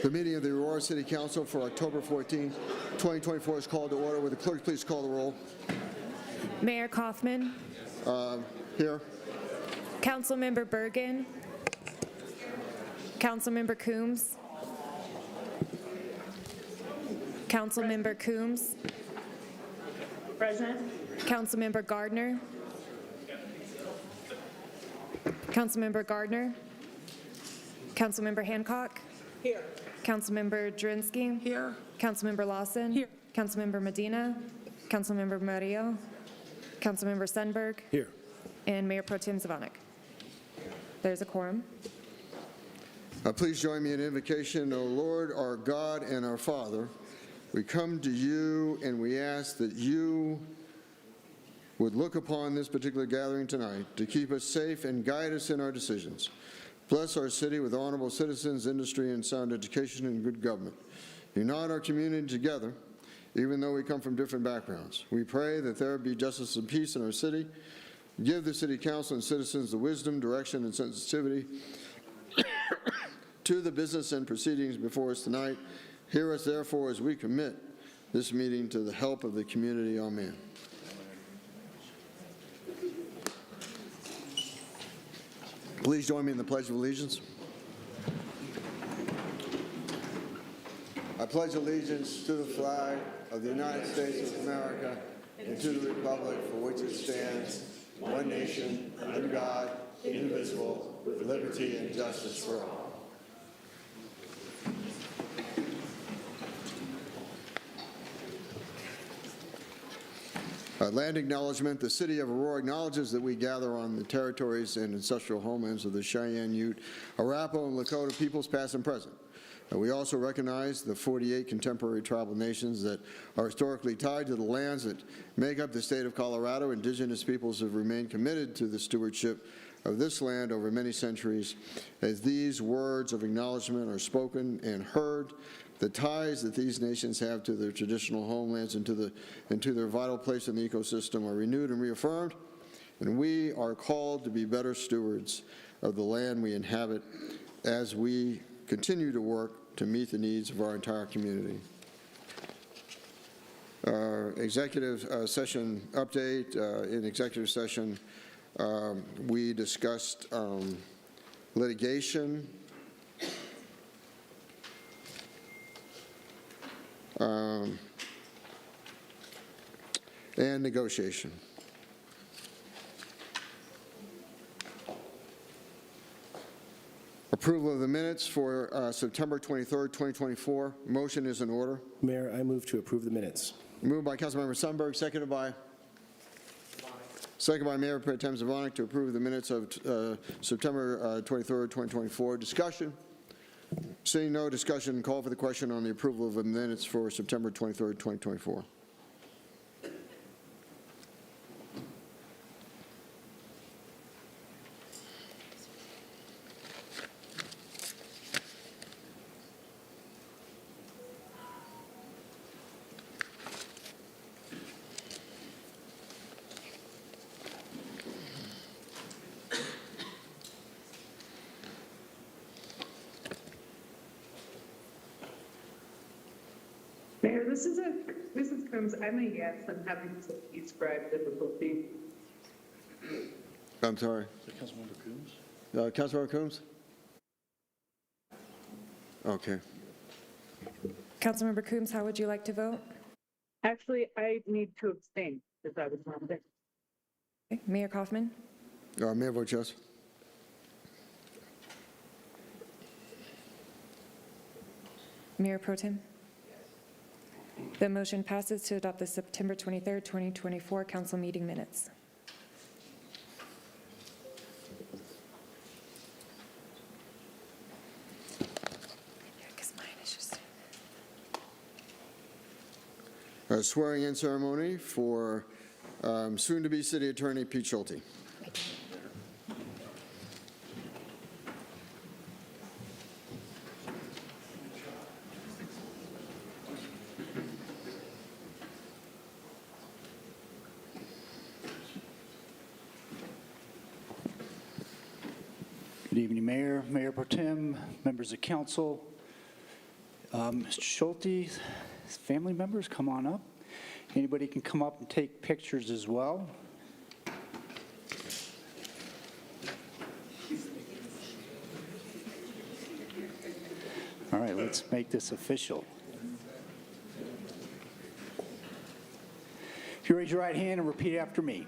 The meeting of the Aurora City Council for October 14, 2024 is called to order. Would the clerk please call the roll? Mayor Kaufman. Here. Councilmember Bergen. Councilmember Coombs. Councilmember Coombs. Present. Councilmember Gardner. Councilmember Gardner. Councilmember Hancock. Here. Councilmember Drinsky. Here. Councilmember Lawson. Here. Councilmember Medina. Councilmember Murillo. Councilmember Sundberg. Here. And Mayor Pro Tem Zvonek. There's a quorum. Please join me in invocation. O Lord, our God and our Father, we come to you and we ask that you would look upon this particular gathering tonight to keep us safe and guide us in our decisions. Bless our city with honorable citizens, industry, and sound education and good government. Unite our community together, even though we come from different backgrounds. We pray that there be justice and peace in our city. Give the city council and citizens the wisdom, direction, and sensitivity to the business and proceedings before us tonight. Hear us, therefore, as we commit this meeting to the help of the community. Amen. Please join me in the Pledge of Allegiance. I pledge allegiance to the flag of the United States of America and to the republic for which it stands, one nation, under God, indivisible, with liberty and justice for all. Land acknowledgement. The City of Aurora acknowledges that we gather on the territories and ancestral homelands of the Cheyenne, Ute, Arapaho, and Lakota peoples, past and present. We also recognize the 48 contemporary tribal nations that are historically tied to the lands that make up the state of Colorado. Indigenous peoples have remained committed to the stewardship of this land over many centuries. As these words of acknowledgement are spoken and heard, the ties that these nations have to their traditional homelands and to their vital place in the ecosystem are renewed and reaffirmed, and we are called to be better stewards of the land we inhabit as we continue to work to meet the needs of our entire community. Executive session update. In executive session, we discussed litigation, and negotiation. Approval of the minutes for September 23rd, 2024. Motion is in order. Mayor, I move to approve the minutes. Moved by Councilmember Sundberg, seconded by Mayor Pro Tem Zvonek to approve the minutes of September 23rd, 2024. Discussion. Seeing no discussion, call for the question on the approval of the minutes for September 23rd, 2024. Mayor, this is Coombs. I'm a yes. I'm having to describe difficulty. I'm sorry. Councilmember Coombs? Councilmember Coombs? Okay. Councilmember Coombs, how would you like to vote? Actually, I need to abstain because I was not there. Okay. Mayor Kaufman. Mayor votes yes. Mayor Pro Tem. The motion passes to adopt the September 23rd, 2024 council meeting minutes. Swearing-in ceremony for soon-to-be City Attorney Pete Schulte. Good evening, Mayor, Mayor Pro Tem, members of council. Mr. Schulte, family members, come on up. Anybody can come up and take pictures as well. All right, let's make this official. If you raise your right hand and repeat after me.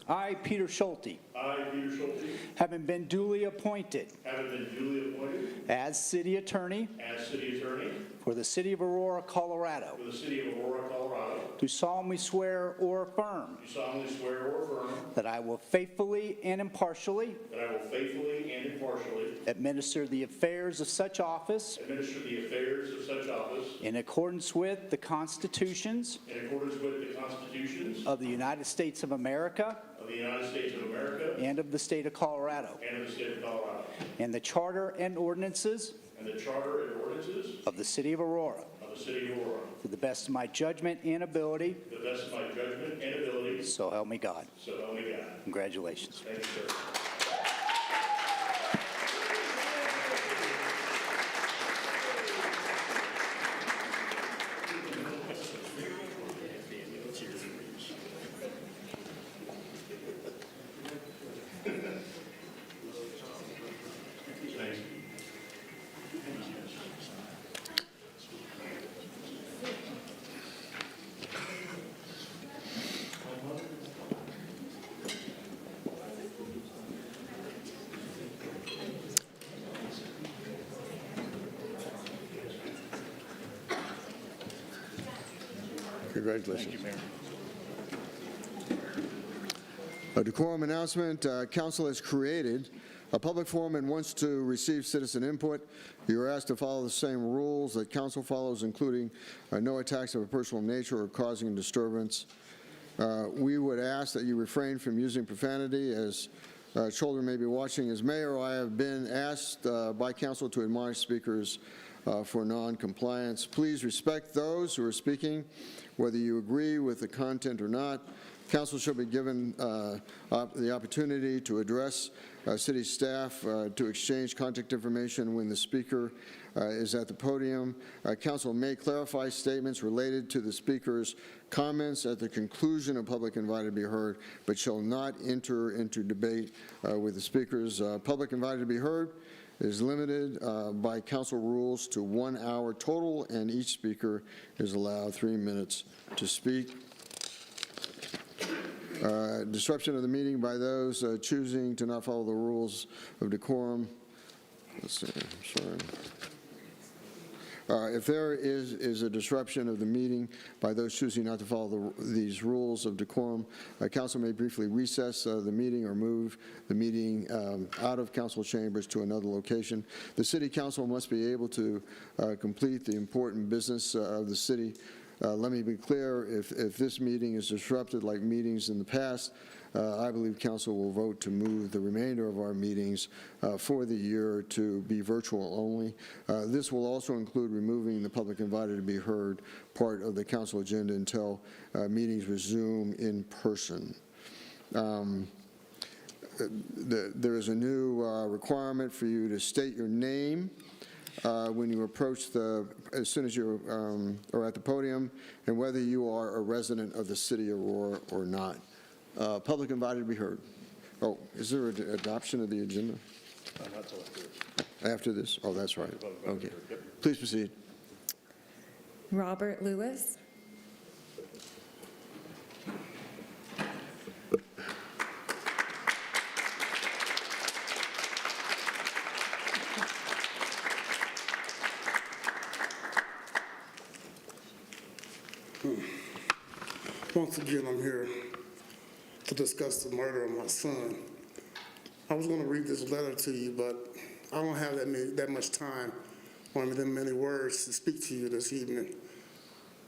I, Peter Schulte, I, Peter Schulte, having been duly appointed as city attorney for the city of Aurora, Colorado, do solemnly swear or affirm that I will faithfully and impartially administer the affairs of such office in accordance with the constitutions of the United States of America and of the state of Colorado, and the charter and ordinances of the city of Aurora, to the best of my judgment and ability, so help me God. Congratulations. Thank you, sir. Congratulations. Thank you, Mayor. A decorum announcement. Council has created a public forum and wants to receive citizen input. You are asked to follow the same rules that council follows, including no attacks of a personal nature or causing disturbance. We would ask that you refrain from using profanity, as children may be watching. As mayor, I have been asked by council to admonish speakers for non-compliance. Please respect those who are speaking, whether you agree with the content or not. Council shall be given the opportunity to address city staff, to exchange contact information when the speaker is at the podium. Council may clarify statements related to the speaker's comments at the conclusion of public invited to be heard, but shall not enter into debate with the speakers. Public invited to be heard is limited by council rules to 1 hour total, and each speaker is allowed 3 minutes to speak. Disruption of the meeting by those choosing to not follow the rules of decorum. Let's see, I'm sorry. If there is a disruption of the meeting by those choosing not to follow these rules of decorum, council may briefly recess the meeting or move the meeting out of council chambers to another location. The city council must be able to complete the important business of the city. Let me be clear, if this meeting is disrupted like meetings in the past, I believe council will vote to move the remainder of our meetings for the year to be virtual only. This will also include removing the public invited to be heard part of the council agenda until meetings resume in person. There is a new requirement for you to state your name when you approach as soon as you are at the podium, and whether you are a resident of the city of Aurora or not. Public invited to be heard. Oh, is there an adoption of the agenda? Not till after this. After this? Oh, that's right. Okay. Please proceed. Robert Lewis. Once again, I'm here to discuss the murder of my son. I was going to read this letter to you, but I don't have that much time or them many words to speak to you this evening.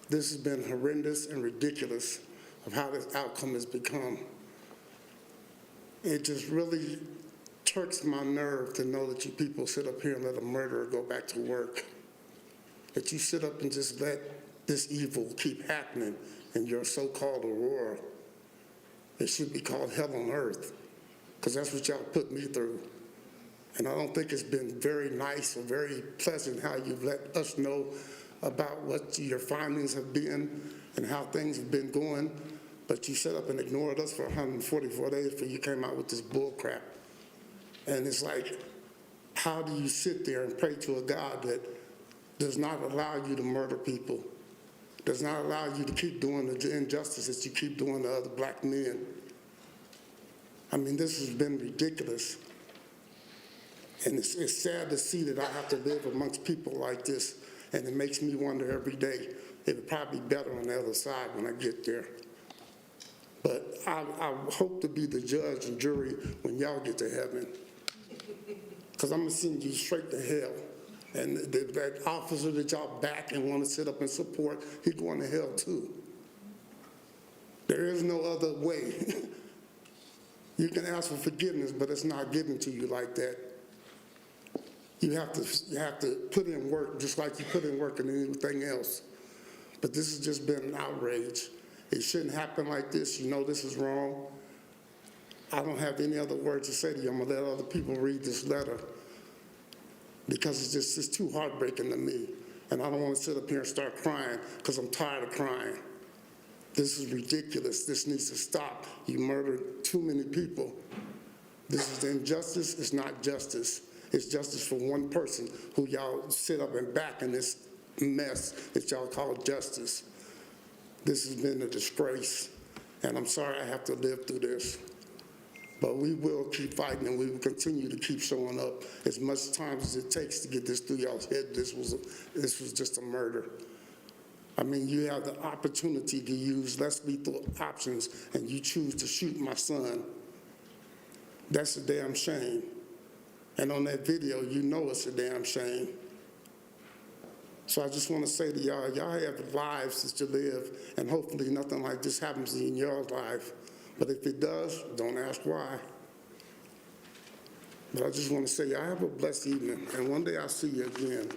This has been horrendous and ridiculous of how this outcome has become. It just really irks my nerve to know that you people sit up here and let a murderer go back to work. That you sit up and just let this evil keep happening in your so-called Aurora. It should be called hell on earth, because that's what y'all put me through. And I don't think it's been very nice or very pleasant how you've let us know about what your findings have been and how things have been going, but you sat up and ignored us for 144 days before you came out with this bull crap. And it's like, how do you sit there and pray to a God that does not allow you to murder people, does not allow you to keep doing the injustice that you keep doing to other black men? I mean, this has been ridiculous. And it's sad to see that I have to live amongst people like this, and it makes me wonder every day, it would probably be better on the other side when I get there. But I hope to be the judge and jury when y'all get to heaven, because I'm going to send you straight to hell. And that officer that y'all back and want to sit up and support, he's going to hell too. There is no other way. You can ask for forgiveness, but it's not given to you like that. You have to put in work just like you put in work in anything else. But this has just been an outrage. It shouldn't happen like this. You know this is wrong. I don't have any other words to say to you. I'm gonna let other people read this letter because it's too heartbreaking to me. And I don't want to sit up here and start crying because I'm tired of crying. This is ridiculous. This needs to stop. You murdered too many people. This is injustice. It's not justice. It's justice for one person who y'all sit up and back in this mess that y'all call justice. This has been a disgrace, and I'm sorry I have to live through this. But we will keep fighting, and we will continue to keep showing up as much time as it takes to get this through y'all's head. This was just a murder. I mean, you have the opportunity to use less lethal options, and you choose to shoot my son. That's a damn shame. And on that video, you know it's a damn shame. So I just want to say to y'all, y'all have lives that you live, and hopefully nothing like this happens in your life. But if it does, don't ask why. But I just want to say, y'all have a blessed evening, and one day I'll see you again.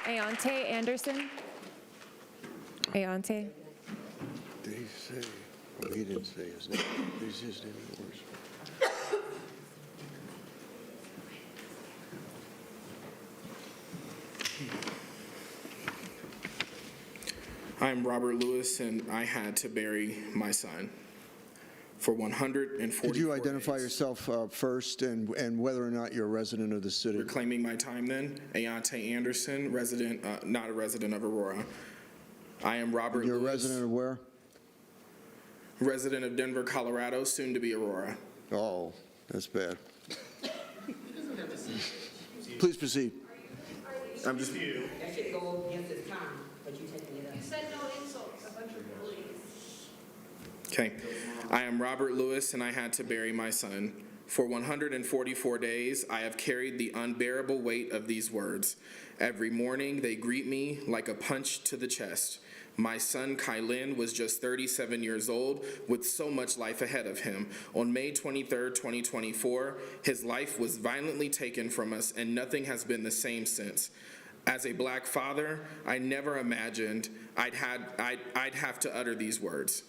Ayante Anderson. Ayante. Did he say? Well, he didn't say his name. Is his name yours? I'm Robert Lewis, and I had to bury my son for 144 Could you identify days. yourself first and whether or not you're a resident of the city? Reclaiming my time then. Ayante Anderson, resident, not a resident of Aurora. I am Robert You're a Lewis. resident of where? Resident of Denver, Colorado, soon to be Aurora. Oh, that's bad. Please proceed. I'm just. That should go against his time, but you taking it up. You said no insults, a bunch of bullies. Okay. I am Robert Lewis, and I had to bury my son. For 144 days, I have carried the unbearable weight of these words. Every morning, they greet me like a punch to the chest. My son, Kylin, was just 37 years old with so much life ahead of him. On May 23, 2024, his life was violently taken from us, and nothing has been the same since. As a black father, I never imagined I'd have to utter these words.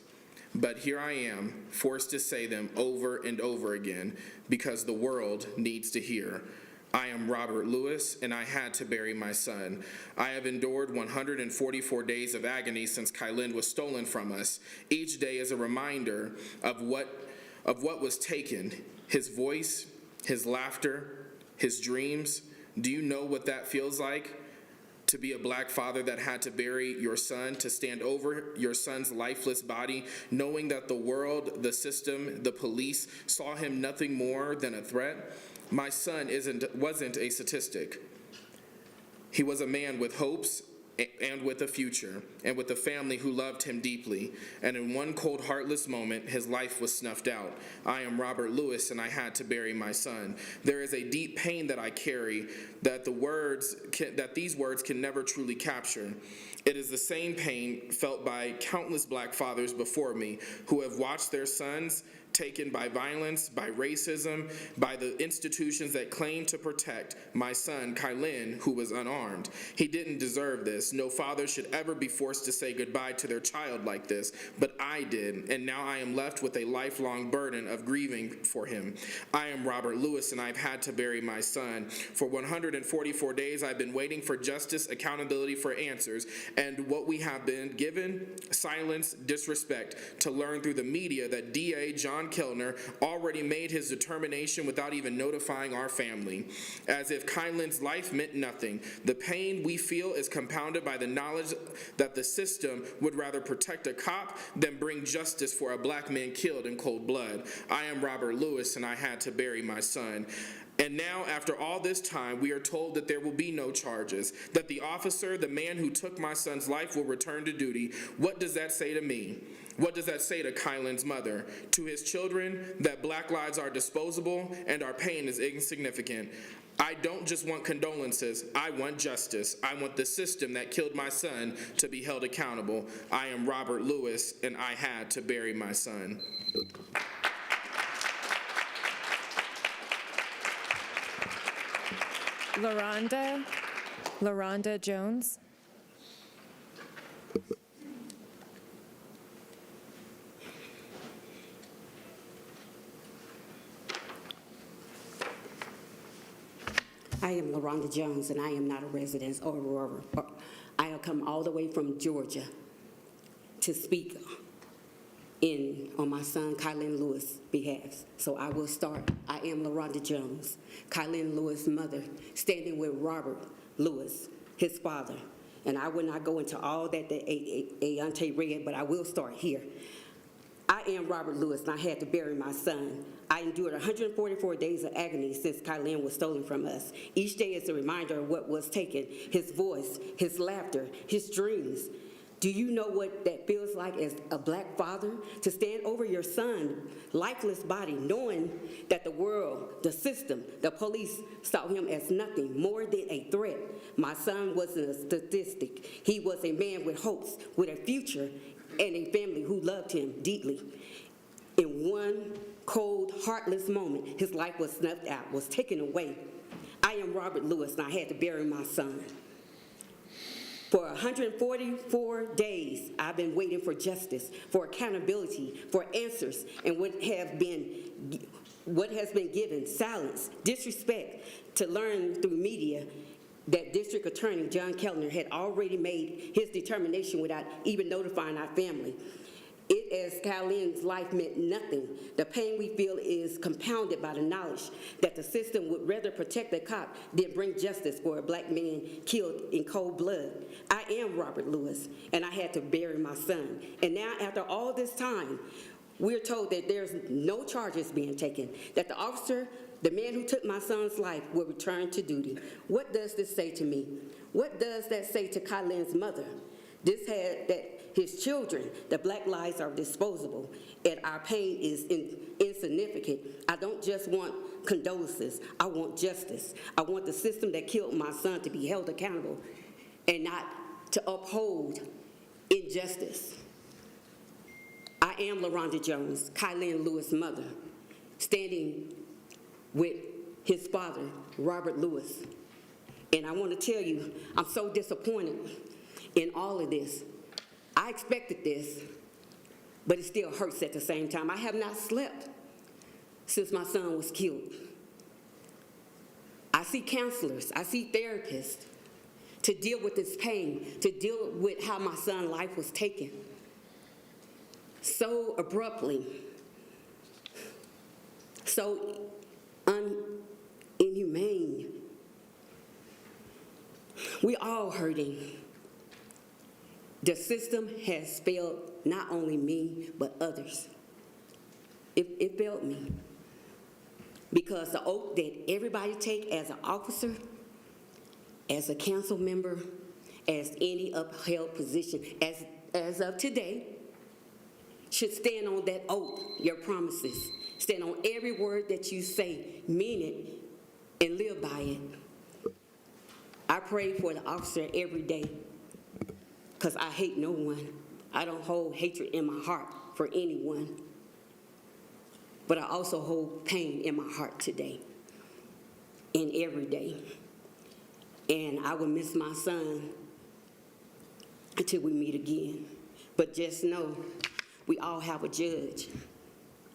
But here I am, forced to say them over and over again because the world needs to hear. I am Robert Lewis, and I had to bury my son. I have endured 144 days of agony since Kylin was stolen from us. Each day is a reminder of what was taken, his voice, his laughter, his dreams. Do you know what that feels like? To be a black father that had to bury your son, to stand over your son's lifeless body, knowing that the world, the system, the police saw him nothing more than a threat. My son wasn't a statistic. He was a man with hopes and with a future, and with a family who loved him deeply. And in one cold, heartless moment, his life was snuffed out. I am Robert Lewis, and I had to bury my son. There is a deep pain that I carry that these words can never truly capture. It is the same pain felt by countless black fathers before me who have watched their sons taken by violence, by racism, by the institutions that claim to protect my son, Kylin, who was unarmed. He didn't deserve this. No father should ever be forced to say goodbye to their child like this, but I did, and now I am left with a lifelong burden of grieving for him. I am Robert Lewis, and I've had to bury my son. For 144 days, I've been waiting for justice, accountability for answers, and what we have been given, silence, disrespect, to learn through the media that DA John Kellner already made his determination without even notifying our family. As if Kylan's life meant nothing. The pain we feel is compounded by the knowledge that the system would rather protect a cop than bring justice for a black man killed in cold blood. I am Robert Lewis, and I had to bury my son. And now, after all this time, we are told that there will be no charges, that the officer, the man who took my son's life, will return to duty. What does that say to me? What does that say to Kylan's mother? To his children, that black lives are disposable and our pain is insignificant. I don't just want condolences, I want justice. I want the system that killed my son to be held accountable. I am Robert Lewis, and I had to bury my son. LaRonda Jones. I am LaRonda Jones, and I am not a resident of Aurora. I have come all the way from Georgia to speak on my son, Kylin Lewis' behalf. So I will start. I am LaRonda Jones, Kylin Lewis' mother, standing with Robert Lewis, his father. And I will not go into all that the auntie read, but I will start here. I am Robert Lewis, and I had to bury my son. I endured 144 days of agony since Kylin was stolen from us. Each day is a reminder of what was taken, his voice, his laughter, his dreams. Do you know what that feels like as a black father? To stand over your son's lifeless body, knowing that the world, the system, the police saw him as nothing more than a threat. My son wasn't a statistic. He was a man with hopes, with a future, and a family who loved him deeply. In one cold, heartless moment, his life was snuffed out, was taken away. I am Robert Lewis, and I had to bury my son. For 144 days, I've been waiting for justice, for accountability, for answers, and what has been given, silence, disrespect, to learn through media that District Attorney John Kellner had already made his determination without even notifying our family. It, as Kylin's life, meant nothing. The pain we feel is compounded by the knowledge that the system would rather protect a cop than bring justice for a black man killed in cold blood. I am Robert Lewis, and I had to bury my son. And now, after all this time, we're told that there's no charges being taken, that the officer, the man who took my son's life, will return to duty. What does this say to me? What does that say to Kylin's mother? This had that his children, the black lives are disposable, and our pain is insignificant. I don't just want condolences, I want justice. I want the system that killed my son to be held accountable and not to uphold injustice. I am LaRonda Jones, Kylin Lewis' mother, standing with his father, Robert Lewis. And I want to tell you, I'm so disappointed in all of this. I expected this, but it still hurts at the same time. I have not slept since my son was killed. I see counselors, I see therapists to deal with this pain, to deal with how my son's life was taken so abruptly, so inhumane. We all hurting. The system has failed not only me, but others. It failed me. Because the oath that everybody take as an officer, as a council member, as any upheld position, as of today, should stand on that oath, your promises. Stand on every word that you say, mean it, and live by it. I pray for the officer every day, because I hate no one. I don't hold hatred in my heart for anyone. But I also hold pain in my heart today and every day. And I will miss my son until we meet again. But just know, we all have a judge,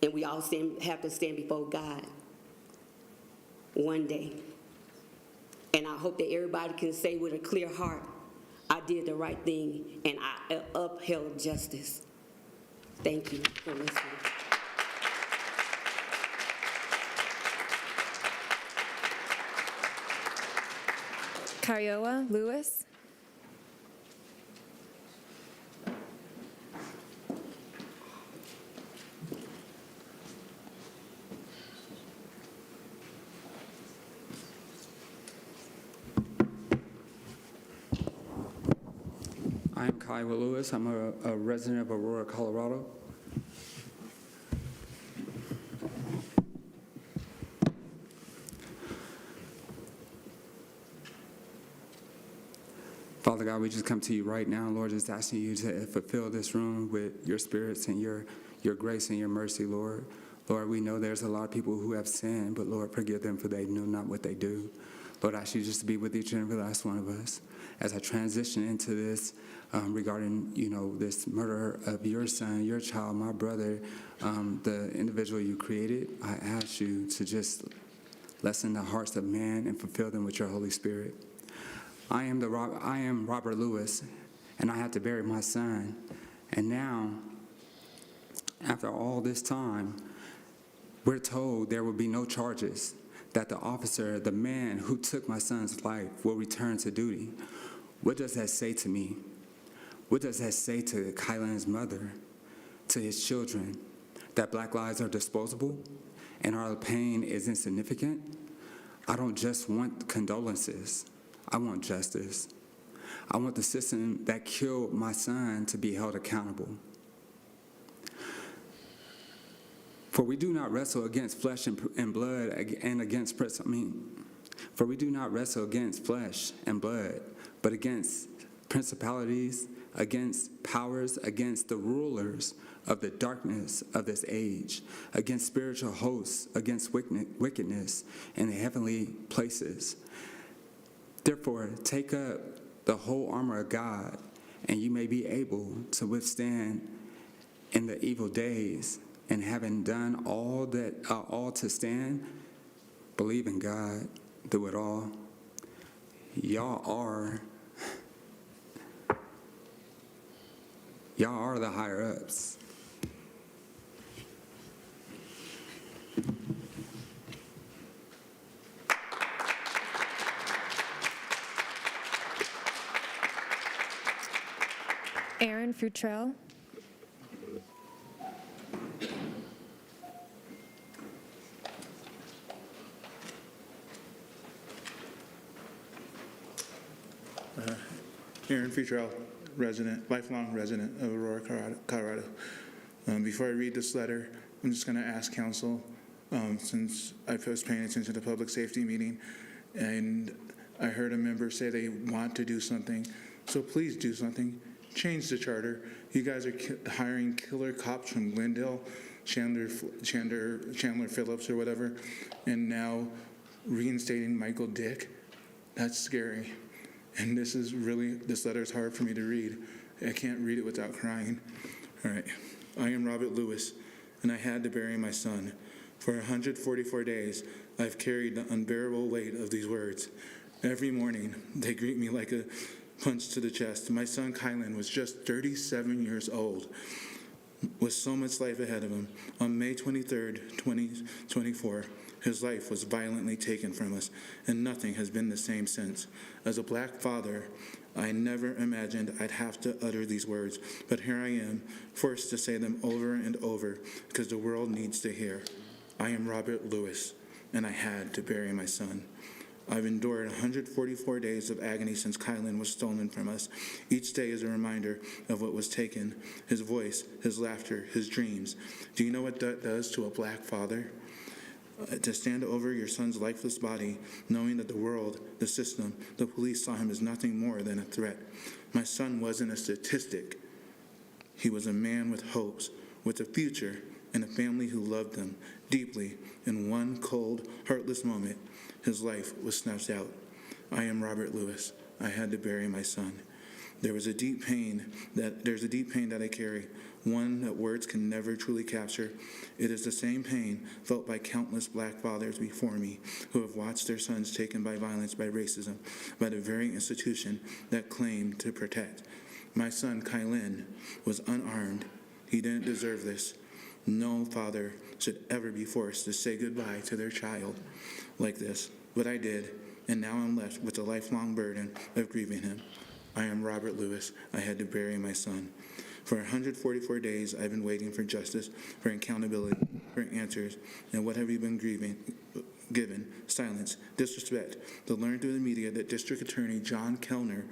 and we all have to stand before God one day. And I hope that everybody can say with a clear heart, I did the right thing and I upheld justice. Thank you for listening. Kiowa Lewis. I'm Kiowa Lewis. I'm a resident of Aurora, Colorado. Father God, we just come to you right now, Lord, just asking you to fulfill this room with your spirits and your grace and your mercy, Lord. Lord, we know there's a lot of people who have sinned, but Lord, forgive them for they know not what they do. Lord, I ask you just to be with each and every last one of us. As I transition into this regarding, this murder of your son, your child, my brother, the individual you created, I ask you to just lessen the hearts of man and fulfill them with your Holy Spirit. I am Robert Lewis, and I had to bury my son. And now, after all this time, we're told there will be no charges, that the officer, the man who took my son's life, will return to duty. What does that say to me? What does that say to Kylan's mother, to his children? That black lives are disposable and our pain is insignificant? I don't just want condolences. I want justice. I want the system that killed my son to be held accountable. For we do not wrestle against flesh and blood and against, for we do not wrestle against flesh and blood, but against principalities, against powers, against the rulers of the darkness of this age, against spiritual hosts, against wickedness in the heavenly places. Therefore, take up the whole armor of God, and you may be able to withstand in the evil days. And having done all to stand, believe in God, do it all. Y'all are the higher ups. Aaron Futrell. Aaron Futrell, lifelong resident of Aurora, Colorado. Before I read this letter, I'm just going to ask council, since I was paying attention to the public safety meeting, and I heard a member say they want to do something, so please do something. Change the charter. You guys are hiring killer cops from Glendale, Chandler Phillips or whatever, and now reinstating Michael Dick. That's scary. And this letter is hard for me to read. I can't read it without crying. All right. I am Robert Lewis, and I had to bury my son. For 144 days, I've carried the unbearable weight of these words. Every morning, they greet me like a punch to the chest. My son, Kylan, was just 37 years old, with so much life ahead of him. On May 23rd, 2024, his life was violently taken from us, and nothing has been the same since. As a black father, I never imagined I'd have to utter these words, but here I am, forced to say them over and over, because the world needs to hear. I am Robert Lewis, and I had to bury my son. I've endured 144 days of agony since Kylan was stolen from us. Each day is a reminder of what was taken, his voice, his laughter, his dreams. Do you know what that does to a black father? to stand over your son's lifeless body, knowing that the world, the system, the police saw him as nothing more than a threat. My son wasn't a statistic. He was a man with hopes, with a future, and a family who loved him deeply. In one cold, heartless moment, his life was snatched out. I am Robert Lewis. I had to bury my son. There's a deep pain that I carry, one that words can never truly capture. It is the same pain felt by countless black fathers before me who have watched their sons taken by violence, by racism, by the very institution that claimed to protect. My son, Kylin, was unarmed. He didn't deserve this. No father should ever be forced to say goodbye to their child like this, but I did, and now I'm left with a lifelong burden of grieving him. I am Robert Lewis. I had to bury my son. For 144 days, I've been waiting for justice, for accountability, for answers. And what have you been given? Silence, disrespect. To learn through the media that District Attorney John Kellner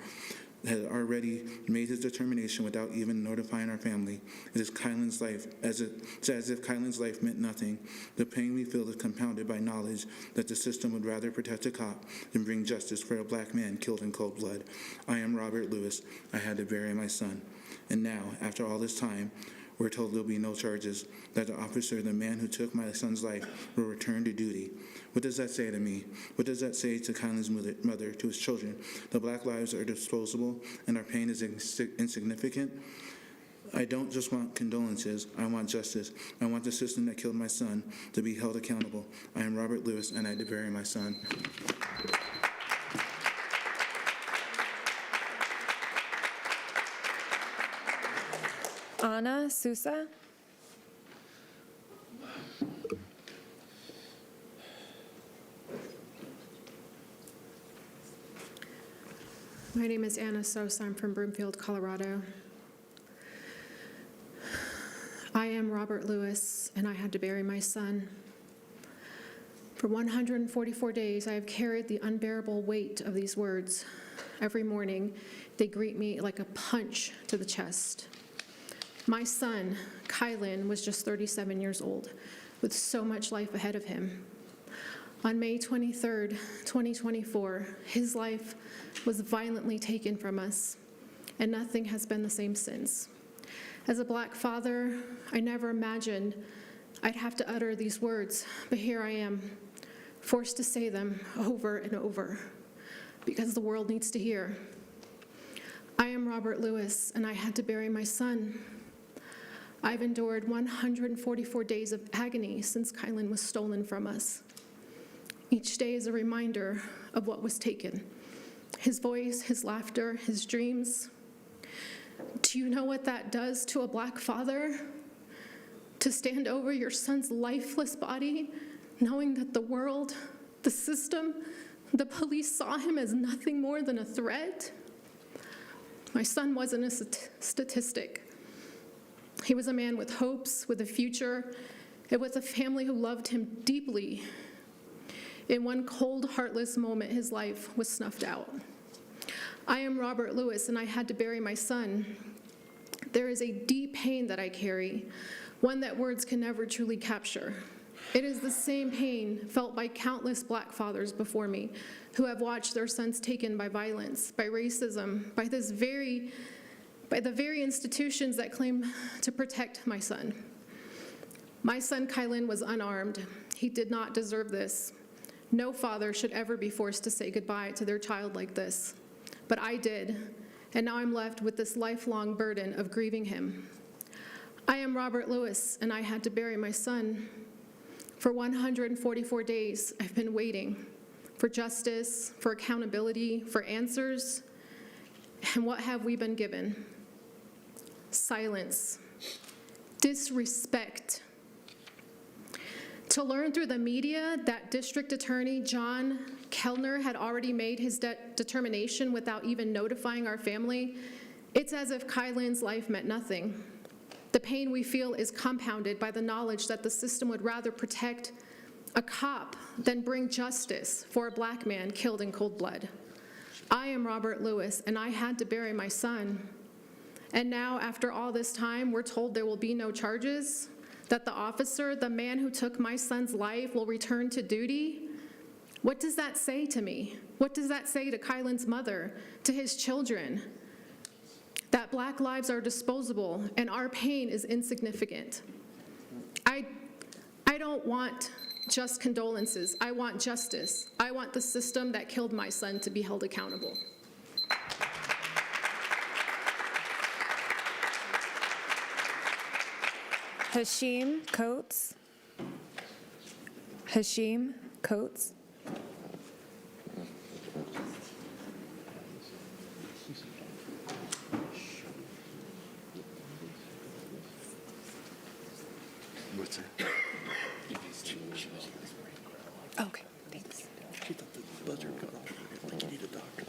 had already made his determination without even notifying our family. It is Kylan's life, as if Kylan's life meant nothing. The pain we feel is compounded by knowledge that the system would rather protect a cop than bring justice for a black man killed in cold blood. I am Robert Lewis. I had to bury my son. And now, after all this time, we're told there'll be no charges, that the officer, the man who took my son's life, will return to duty. What does that say to me? What does that say to Kylan's mother, to his children? The black lives are disposable and our pain is insignificant? I don't just want condolences. I want justice. I want the system that killed my son to be held accountable. I am Robert Lewis, and I had to bury my son. Ana Sousa. My name is Anna Sosa. I'm from Broomfield, Colorado. I am Robert Lewis, and I had to bury my son. For 144 days, I have carried the unbearable weight of these words. Every morning, they greet me like a punch to the chest. My son, Kylan, was just 37 years old, with so much life ahead of him. On May 23rd, 2024, his life was violently taken from us, and nothing has been the same since. As a black father, I never imagined I'd have to utter these words, but here I am, forced to say them over and over, because the world needs to hear. I am Robert Lewis, and I had to bury my son. I've endured 144 days of agony since Kylan was stolen from us. Each day is a reminder of what was taken. His voice, his laughter, his dreams. Do you know what that does to a black father? To stand over your son's lifeless body, knowing that the world, the system, the police saw him as nothing more than a threat? My son wasn't a statistic. He was a man with hopes, with a future, and with a family who loved him deeply. In one cold, heartless moment, his life was snuffed out. I am Robert Lewis, and I had to bury my son. There is a deep pain that I carry, one that words can never truly capture. It is the same pain felt by countless black fathers before me who have watched their sons taken by violence, by racism, by the very institutions that claim to protect my son. My son, Kylan, was unarmed. He did not deserve this. No father should ever be forced to say goodbye to their child like this. But I did, and now I'm left with this lifelong burden of grieving him. I am Robert Lewis, and I had to bury my son. For 144 days, I've been waiting for justice, for accountability, for answers. And what have we been given? Silence, disrespect. To learn through the media that District Attorney John Kellner had already made his determination without even notifying our family, it's as if Kylan's life meant nothing. The pain we feel is compounded by the knowledge that the system would rather protect a cop than bring justice for a black man killed in cold blood. I am Robert Lewis, and I had to bury my son. And now, after all this time, we're told there will be no charges, that the officer, the man who took my son's life, will return to duty? What does that say to me? What does that say to Kylan's mother, to his children? That Black lives are disposable and our pain is insignificant. I don't want just condolences. I want justice. I want the system that killed my son to be held accountable. Hashim Coates. Hashim Coates. What's that? Okay, thanks. She thought the buzzer got off. I think you need a doctor.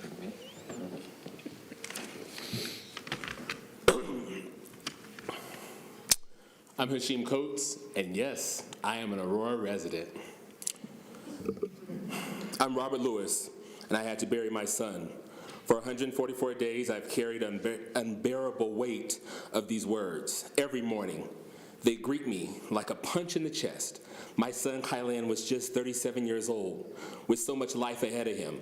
I'm Hashim Coates, and yes, I am an Aurora resident. I'm Robert Lewis, and I had to bury my son. For 144 days, I've carried unbearable weight of these words. Every morning, they greet me like a punch in the chest. My son, Kylan, was just 37 years old, with so much life ahead of him.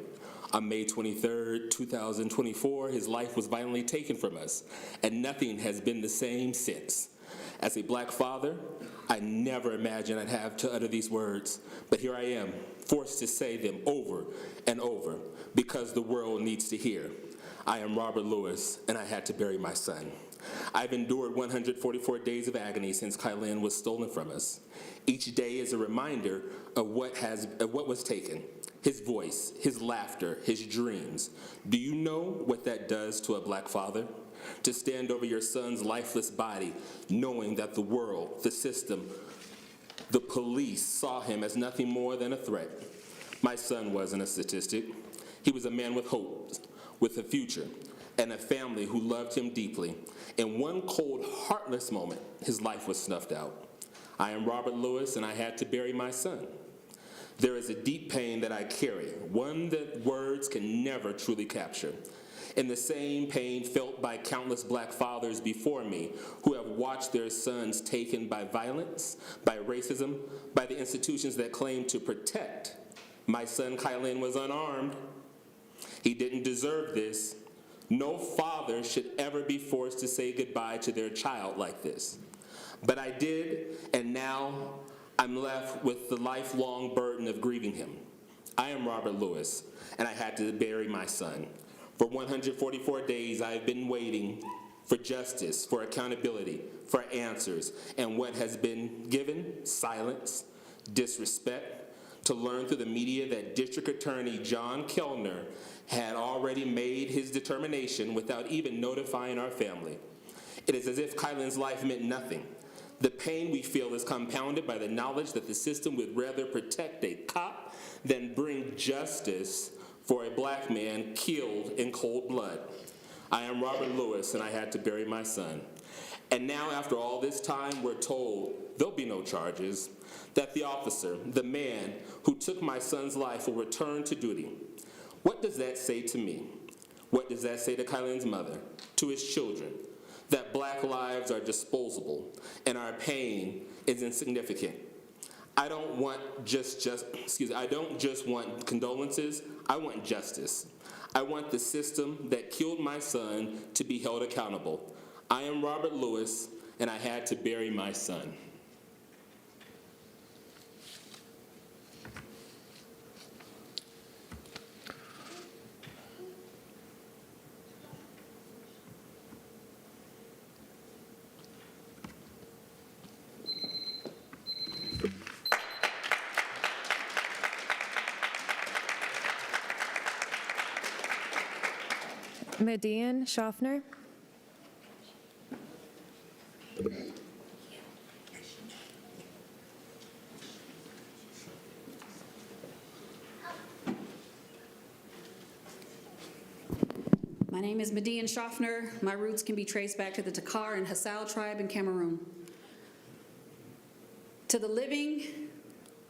On May 23rd, 2024, his life was violently taken from us, and nothing has been the same since. As a Black father, I never imagined I'd have to utter these words, but here I am, forced to say them over and over because the world needs to hear. I am Robert Lewis, and I had to bury my son. I've endured 144 days of agony since Kylan was stolen from us. Each day is a reminder of what was taken, his voice, his laughter, his dreams. Do you know what that does to a Black father? To stand over your son's lifeless body, knowing that the world, the system, the police saw him as nothing more than a threat. My son wasn't a statistic. He was a man with hope, with a future, and a family who loved him deeply. In one cold, heartless moment, his life was snuffed out. I am Robert Lewis, and I had to bury my son. There is a deep pain that I carry, one that words can never truly capture. And the same pain felt by countless Black fathers before me who have watched their sons taken by violence, by racism, by the institutions that claim to protect. My son Kylan was unarmed. He didn't deserve this. No father should ever be forced to say goodbye to their child like this. But I did, and now I'm left with the lifelong burden of grieving him. I am Robert Lewis, and I had to bury my son. For 144 days, I have been waiting for justice, for accountability, for answers, and what has been given, silence, disrespect, to learn through the media that District Attorney John Kellner had already made his determination without even notifying our family. It is as if Kylan's life meant nothing. The pain we feel is compounded by the knowledge that the system would rather protect a cop than bring justice for a Black man killed in cold blood. I am Robert Lewis, and I had to bury my son. And now, after all this time, we're told there'll be no charges, that the officer, the man who took my son's life, will return to duty. What does that say to me? What does that say to Kylan's mother, to his children? That Black lives are disposable, and our pain is insignificant. I don't just want condolences, I want justice. I want the system that killed my son to be held accountable. I am Robert Lewis, and I had to bury my son. Median Schaffner. My name is Median Schaffner. My roots can be traced back to the Dakar and Hassal tribe in Cameroon. To the living,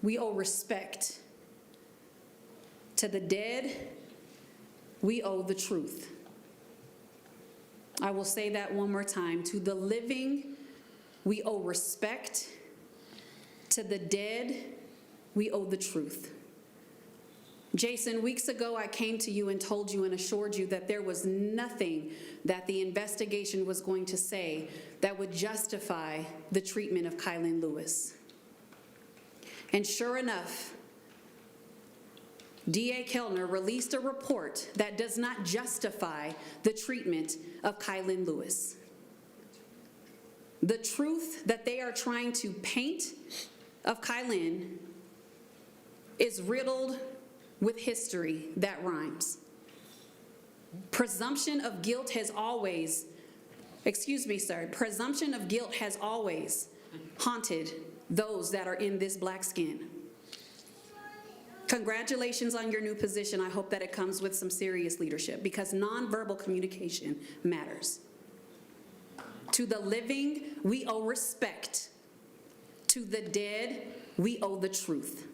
we owe respect. To the dead, we owe the truth. I will say that one more time. To the living, we owe respect. To the dead, we owe the truth. Jason, weeks ago, I came to you and told you and assured you that there was nothing that the investigation was going to say that would justify the treatment of Kylin Lewis. And sure enough, DA Kellner released a report that does not justify the treatment of Kylin Lewis. The truth that they are trying to paint of Kylin is riddled with history that rhymes. Presumption of guilt has always, presumption of guilt has always haunted those that are in this black skin. Congratulations on your new position. I hope that it comes with some serious leadership because nonverbal communication matters. To the living, we owe respect. To the dead, we owe the truth.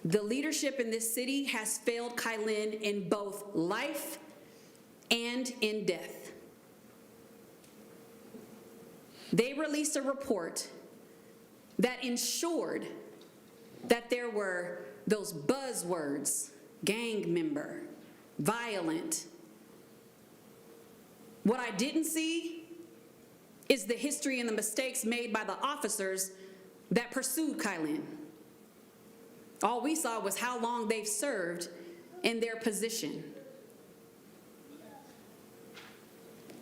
The leadership in this city has failed Kylin in both life and in death. They released a report that ensured that there were those buzzwords, gang member, violent. What I didn't see is the history and the mistakes made by the officers that pursued Kylin. All we saw was how long they've served in their position.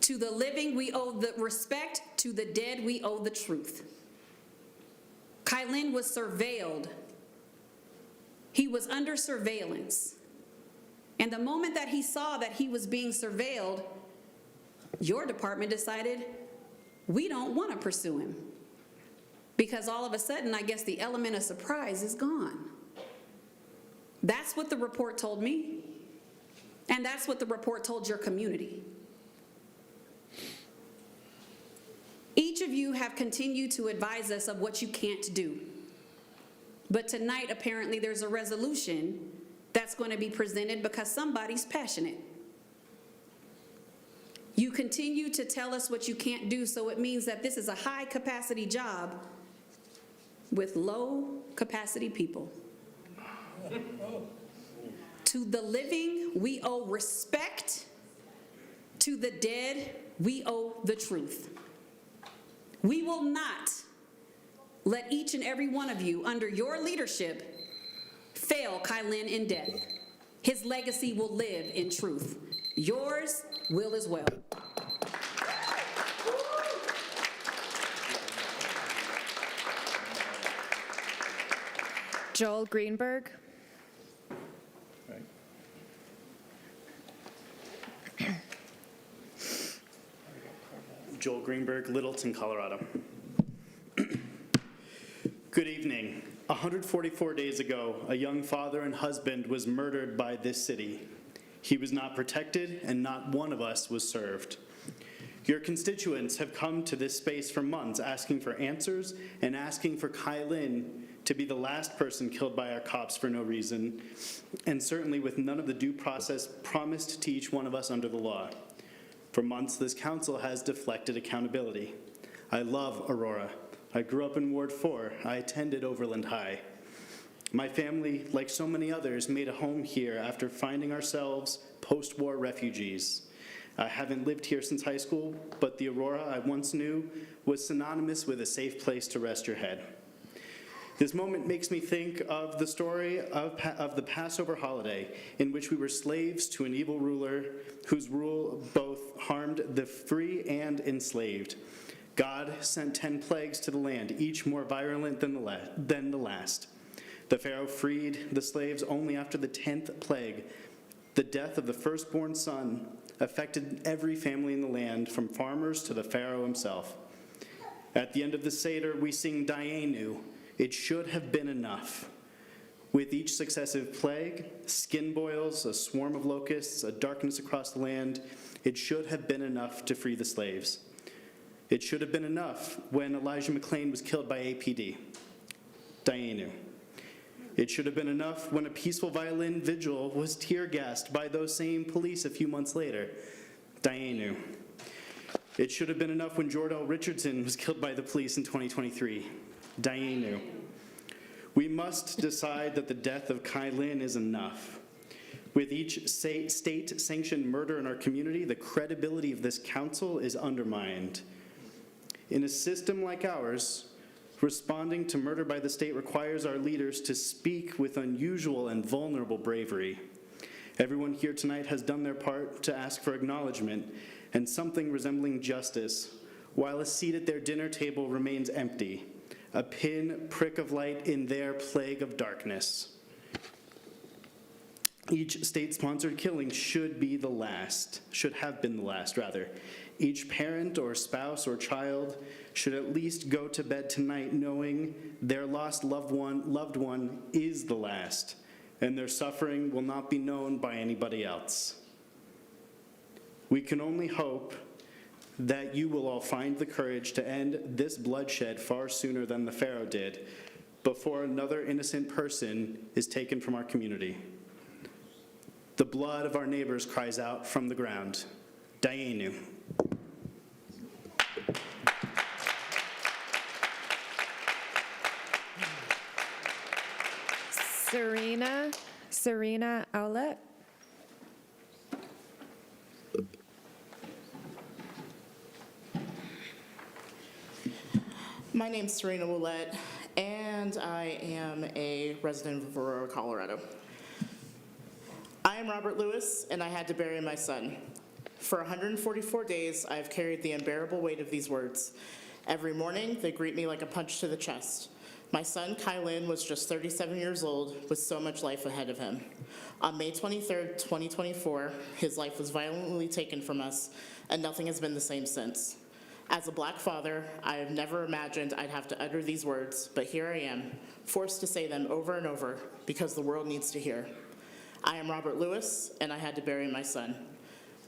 To the living, we owe the respect. To the dead, we owe the truth. Kylin was surveilled. He was under surveillance. And the moment that he saw that he was being surveilled, your department decided, we don't want to pursue him. Because all of a sudden, I guess the element of surprise is gone. That's what the report told me. And that's what the report told your community. Each of you have continued to advise us of what you can't do. But tonight, apparently, there's a resolution that's going to be presented because somebody's passionate. You continue to tell us what you can't do, so it means that this is a high-capacity job with low-capacity people. To the living, we owe respect. To the dead, we owe the truth. We will not let each and every one of you, under your leadership, fail Kylin in death. His legacy will live in truth. Yours will as well. Joel Greenberg. Joel Greenberg, Littleton, Colorado. Good evening. 144 days ago, a young father and husband was murdered by this city. He was not protected, and not one of us was served. Your constituents have come to this space for months asking for answers and asking for Kylin to be the last person killed by our cops for no reason, and certainly with none of the due process promised to each one of us under the law. For months, this council has deflected accountability. I love Aurora. I grew up in Ward 4. I attended Overland High. My family, like so many others, made a home here after finding ourselves post-war refugees. I haven't lived here since high school, but the Aurora I once knew was synonymous with a safe place to rest your head. This moment makes me think of the story of the Passover holiday, in which we were slaves to an evil ruler whose rule both harmed the free and enslaved. God sent 10 plagues to the land, each more virulent than the last. The Pharaoh freed the slaves only after the 10th plague. The death of the firstborn son affected every family in the land, from farmers to the Pharaoh himself. At the end of the Seder, we sing Dayenu, it should have been enough. With each successive plague, skin boils, a swarm of locusts, a darkness across the land, it should have been enough to free the slaves. It should have been enough when Elijah McClain was killed by APD. Dayenu. It should have been enough when a peaceful violin vigil was tear-gassed by those same police a few months later. Dayenu. It should have been enough when Jordell Richardson was killed by the police in 2023. Dianu. We must decide that the death of Kai Lin is enough. With each state-sanctioned murder in our community, the credibility of this council is undermined. In a system like ours, responding to murder by the state requires our leaders to speak with unusual and vulnerable bravery. Everyone here tonight has done their part to ask for acknowledgement and something resembling justice, while a seat at their dinner table remains empty, a prick of light in their plague of darkness. Each state-sponsored killing should have been the last. Each parent or spouse or child should at least go to bed tonight knowing their lost loved one is the last, and their suffering will not be known by anybody else. We can only hope that you will all find the courage to end this bloodshed far sooner than the Pharaoh did, before another innocent person is taken from our community. The blood of our neighbors cries out from the ground. Dianu. Serena Owlett. My name's Serena Willette, and I am a resident of Aurora, Colorado. I am Robert Lewis, and I had to bury my son. For 144 days, I have carried the unbearable weight of these words. Every morning, they greet me like a punch to the chest. My son, Kai Lin, was just 37 years old with so much life ahead of him. On May 23rd, 2024, his life was violently taken from us, and nothing has been the same since. As a Black father, I have never imagined I'd have to utter these words, but here I am, forced to say them over and over because the world needs to hear. I am Robert Lewis, and I had to bury my son.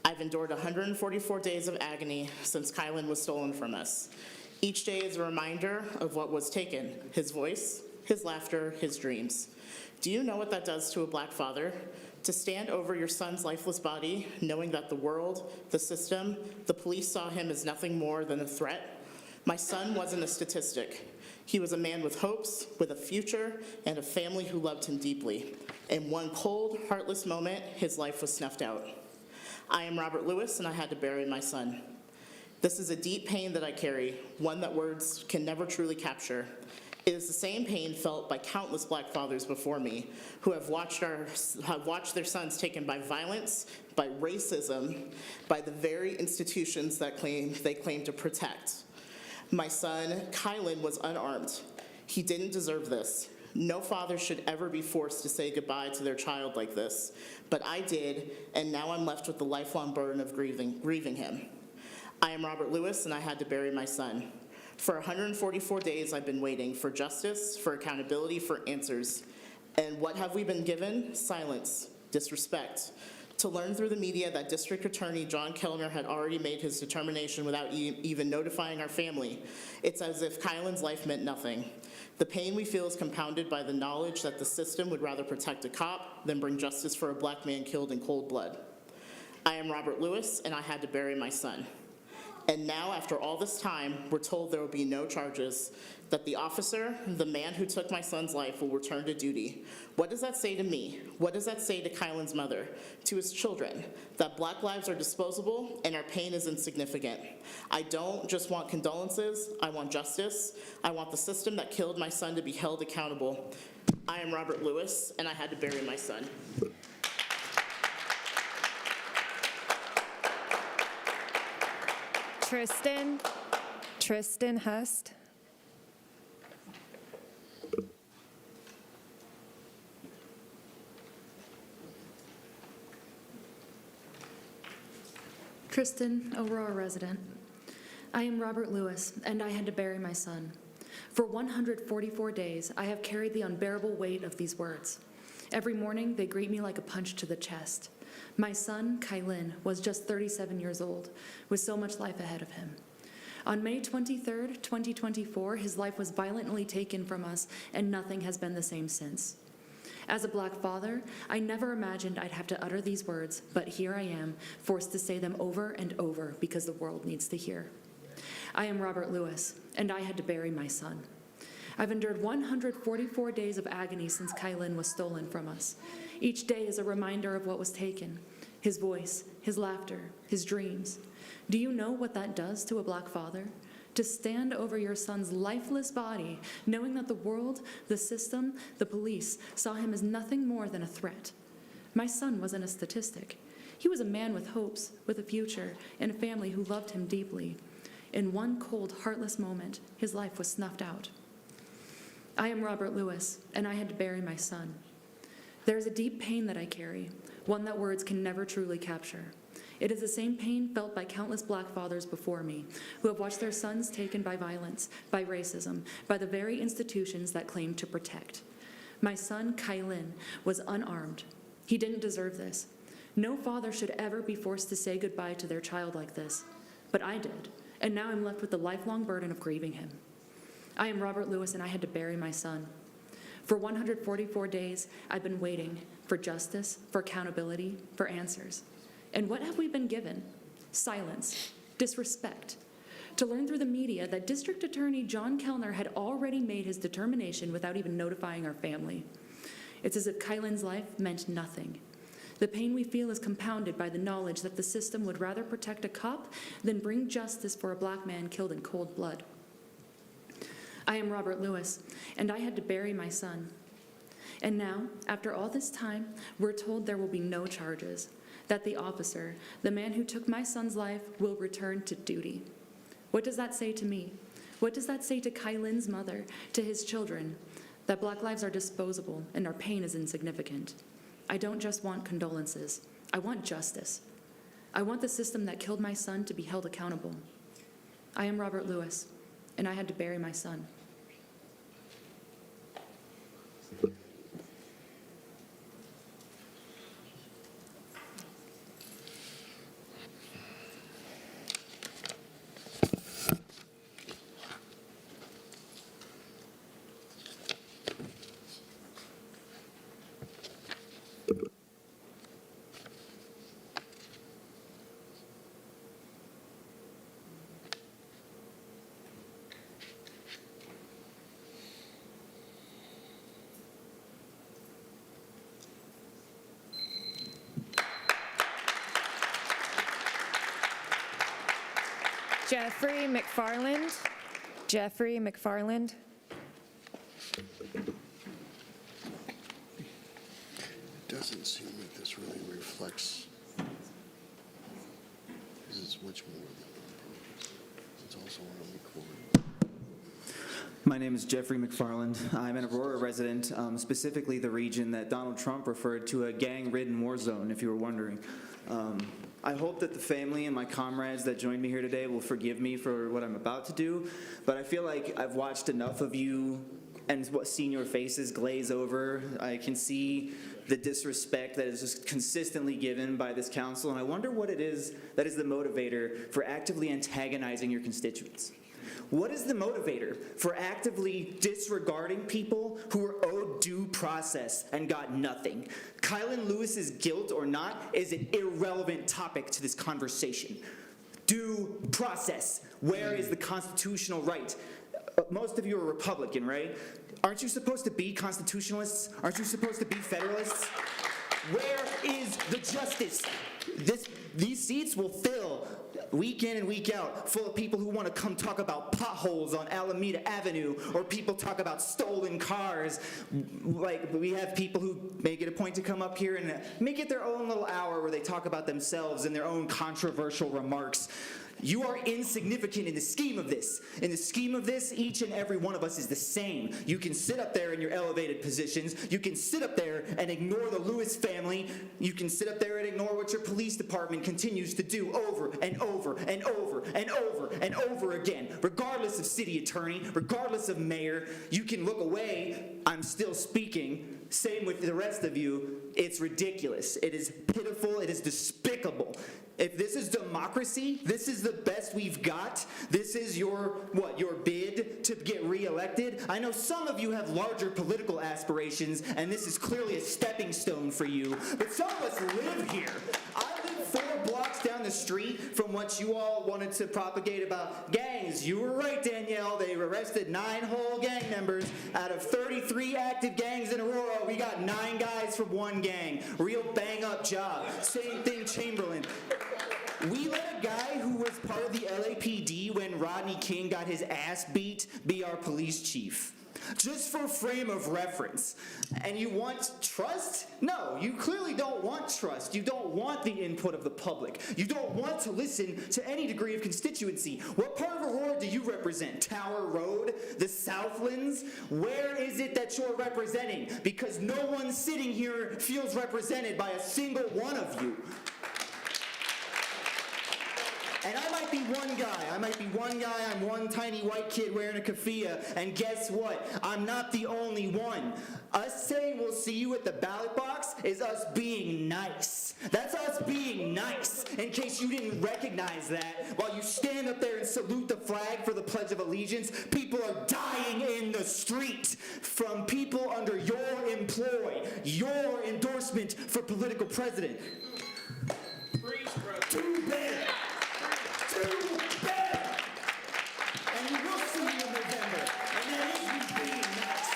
I've endured 144 days of agony since Kai Lin was stolen from us. Each day is a reminder of what was taken: his voice, his laughter, his dreams. Do you know what that does to a Black father? To stand over your son's lifeless body, knowing that the world, the system, the police saw him as nothing more than a threat? My son wasn't a statistic. He was a man with hopes, with a future, and a family who loved him deeply. In one cold, heartless moment, his life was snuffed out. I am Robert Lewis, and I had to bury my son. This is a deep pain that I carry, one that words can never truly capture. It is the same pain felt by countless Black fathers before me who have watched their sons taken by violence, by racism, by the very institutions that they claim to protect. My son, Kai Lin, was unarmed. He didn't deserve this. No father should ever be forced to say goodbye to their child like this, but I did, and now I'm left with the lifelong burden of grieving him. I am Robert Lewis, and I had to bury my son. For 144 days, I've been waiting for justice, for accountability, for answers. And what have we been given? Silence, disrespect. To learn through the media that District Attorney John Kellner had already made his determination without even notifying our family. It's as if Kai Lin's life meant nothing. The pain we feel is compounded by the knowledge that the system would rather protect a cop than bring justice for a Black man killed in cold blood. I am Robert Lewis, and I had to bury my son. And now, after all this time, we're told there will be no charges, that the officer, the man who took my son's life, will return to duty. What does that say to me? What does that say to Kai Lin's mother, to his children? That Black lives are disposable and our pain is insignificant. I don't just want condolences, I want justice. I want the system that killed my son to be held accountable. I am Robert Lewis, and I had to bury my son. Tristan Hust. Tristan, Aurora resident. I am Robert Lewis, and I had to bury my son. For 144 days, I have carried the unbearable weight of these words. Every morning, they greet me like a punch to the chest. My son, Kai Lin, was just 37 years old, with so much life ahead of him. On May 23rd, 2024, his life was violently taken from us, and nothing has been the same since. As a Black father, I never imagined I'd have to utter these words, but here I am, forced to say them over and over because the world needs to hear. I am Robert Lewis, and I had to bury my son. I've endured 144 days of agony since Kylan was stolen from us. Each day is a reminder of what was taken: his voice, his laughter, his dreams. Do you know what that does to a Black father? To stand over your son's lifeless body, knowing that the world, the system, the police saw him as nothing more than a threat. My son wasn't a statistic. He was a man with hopes, with a future, and a family who loved him deeply. In one cold, heartless moment, his life was snuffed out. I am Robert Lewis, and I had to bury my son. There is a deep pain that I carry, one that words can never truly capture. It is the same pain felt by countless Black fathers before me, who have watched their sons taken by violence, by racism, by the very institutions that claim to protect. My son, Kylan, was unarmed. He didn't deserve this. No father should ever be forced to say goodbye to their child like this. But I did, and now I'm left with the lifelong burden of grieving him. I am Robert Lewis, and I had to bury my son. For 144 days, I've been waiting for justice, for accountability, for answers. And what have we been given? Silence, disrespect. To learn through the media that District Attorney John Kellner had already made his determination without even notifying our family. It's as if Kylan's life meant nothing. The pain we feel is compounded by the knowledge that the system would rather protect a cop than bring justice for a Black man killed in cold blood. I am Robert Lewis, and I had to bury my son. And now, after all this time, we're told there will be no charges, that the officer, the man who took my son's life, will return to duty. What does that say to me? What does that say to Kylan's mother, to his children? That Black lives are disposable and our pain is insignificant. I don't just want condolences. I want justice. I want the system that killed my son to be held accountable. I am Robert Lewis, and I had to bury my son. Jeffrey McFarland. Jeffrey McFarland. It doesn't seem like this really reflects, because it's much more than, it's also on a record. My name is Jeffrey McFarland. I'm an Aurora resident, specifically the region that Donald Trump referred to a gang-ridden war zone, if you were wondering. I hope that the family and my comrades that joined me here today will forgive me for what I'm about to do, but I feel like I've watched enough of you and seen your faces glaze over. I can see the disrespect that is just consistently given by this council, and I wonder what it is that is the motivator for actively antagonizing your constituents. What is the motivator for actively disregarding people who were owed due process and got nothing? Kylan Lewis's guilt or not is an irrelevant topic to this conversation. Due process. Where is the constitutional right? Most of you are Republican, right? Aren't you supposed to be constitutionalists? Aren't you supposed to be federalists? Where is the justice? These seats will fill week in and week out, full of people who want to come talk about potholes on Alameda Avenue, or people talk about stolen cars. Like, we have people who make it a point to come up here and make it their own little hour where they talk about themselves and their own controversial remarks. You are insignificant in the scheme of this. In the scheme of this, each and every one of us is the same. You can sit up there in your elevated positions. You can sit up there and ignore the Lewis family. You can sit up there and ignore what your police department continues to do over and over and over and over and over again. Regardless of city attorney, regardless of mayor, you can look away. I'm still speaking. Same with the rest of you. It's ridiculous. It is pitiful. It is despicable. If this is democracy, this is the best we've got. This is your bid to get reelected. I know some of you have larger political aspirations, and this is clearly a stepping stone for you. But some of us live here. I live 4 blocks down the street from what you all wanted to propagate about gangs. You were right, Danielle. They arrested 9 whole gang members. Out of 33 active gangs in Aurora, we got 9 guys from 1 gang. Real bang-up job. Same thing, Chamberlain. We let a guy who was part of the LAPD when Rodney King got his ass beat be our police chief. Just for a frame of reference. And you want trust? No, you clearly don't want trust. You don't want the input of the public. You don't want to listen to any degree of constituency. What part of Aurora do you represent? Tower Road? The Southlands? Where is it that you're representing? Because no one sitting here feels represented by a single one of you. And I might be one guy. I'm one tiny white kid wearing a keffiyeh. And guess what? I'm not the only one. Us saying we'll see you at the ballot box is us being nice. That's us being nice, in case you didn't recognize that. While you stand up there and salute the flag for the Pledge of Allegiance, people are dying in the street from people under your employ, your endorsement for political president. Too bad. Too bad. And we will see you in November. And that is you being nice.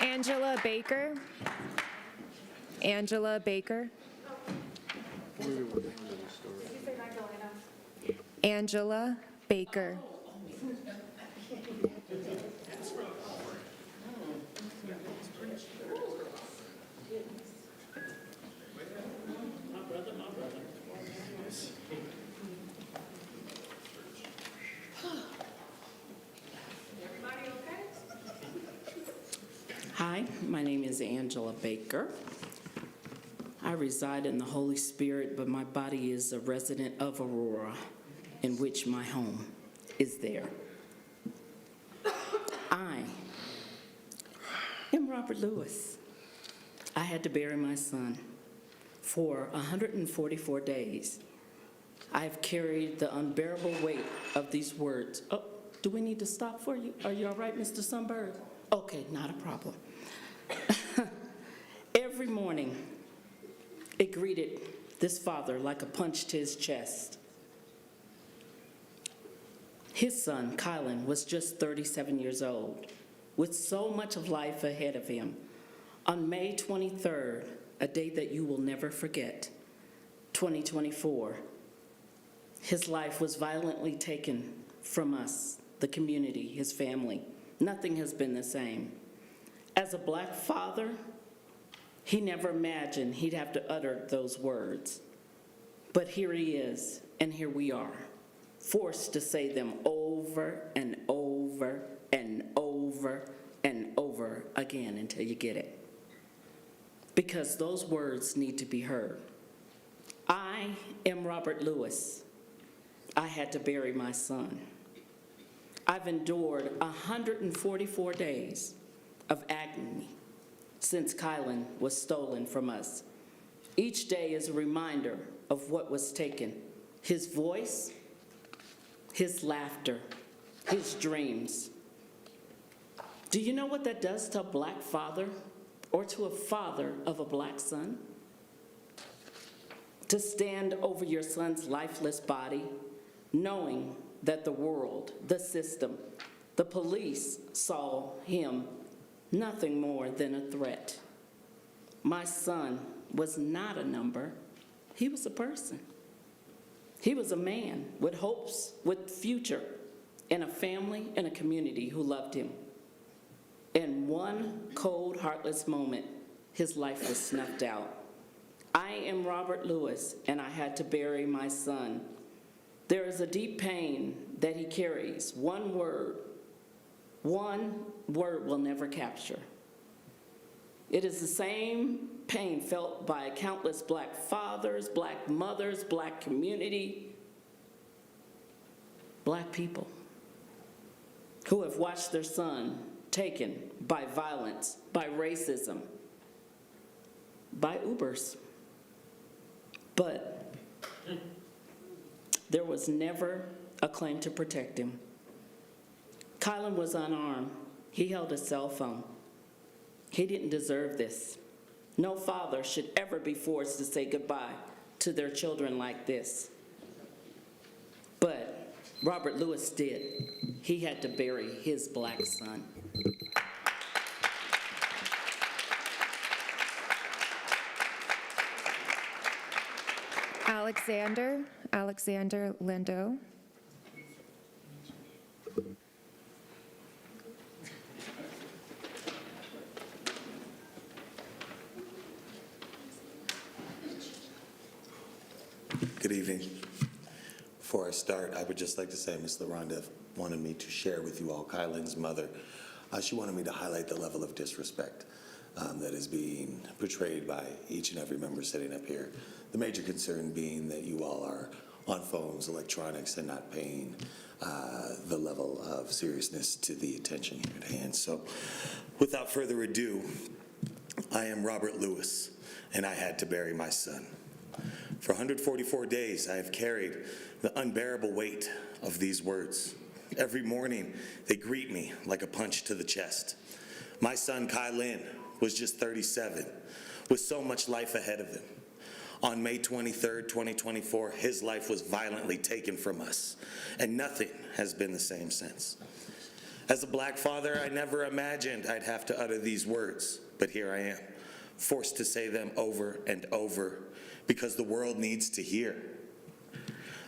Angela Baker. Angela Baker. Angela Baker. Hi, my name is Angela Baker. I reside in the Holy Spirit, but my body is a resident of Aurora, in which my home is there. I am Robert Lewis. I had to bury my son for 144 days. I've carried the unbearable weight of these words. Oh, do we need to stop for you? Are you all right, Mr. Sunbird? Okay, not a problem. Every morning, it greeted this father like a punch to his chest. His son, Kylan, was just 37 years old, with so much of life ahead of him. On May 23rd, a day that you will never forget, 2024, his life was violently taken from us, the community, his family. Nothing has been the same. As a black father, he never imagined he'd have to utter those words. But here he is, and here we are, forced to say them over and over and over and over again until you get it. Because those words need to be heard. I am Robert Lewis. I had to bury my son. I've endured 144 days of agony since Kylan was stolen from us. Each day is a reminder of what was taken. His voice, his laughter, his dreams. Do you know what that does to a black father or to a father of a black son? To stand over your son's lifeless body, knowing that the world, the system, the police saw him nothing more than a threat. My son was not a number. He was a person. He was a man with hopes, with future, and a family and a community who loved him. In one cold, heartless moment, his life was snuffed out. I am Robert Lewis, and I had to bury my son. There is a deep pain that he carries. One word will never capture. It is the same pain felt by countless black fathers, black mothers, black community, black people who have watched their son taken by violence, by racism, by Ubers. But there was never a claim to protect him. Kylan was unarmed. He held a cell phone. He didn't deserve this. No father should ever be forced to say goodbye to their children like this. But Robert Lewis did. He had to bury his black son. Alexander Lindo. Good evening. Before I start, I would just like to say Ms. LaRonda wanted me to share with you all Kylan's mother. She wanted me to highlight the level of disrespect that is being portrayed by each and every member sitting up here. The major concern being that you all are on phones, electronics, and not paying the level of seriousness to the attention here at hand. So without further ado, I am Robert Lewis, and I had to bury my son. For 144 days, I have carried the unbearable weight of these words. Every morning, they greet me like a punch to the chest. My son, Kylan, was just 37, with so much life ahead of him. On May 23rd, 2024, his life was violently taken from us, and nothing has been the same since. As a black father, I never imagined I'd have to utter these words, but here I am, forced to say them over and over, because the world needs to hear.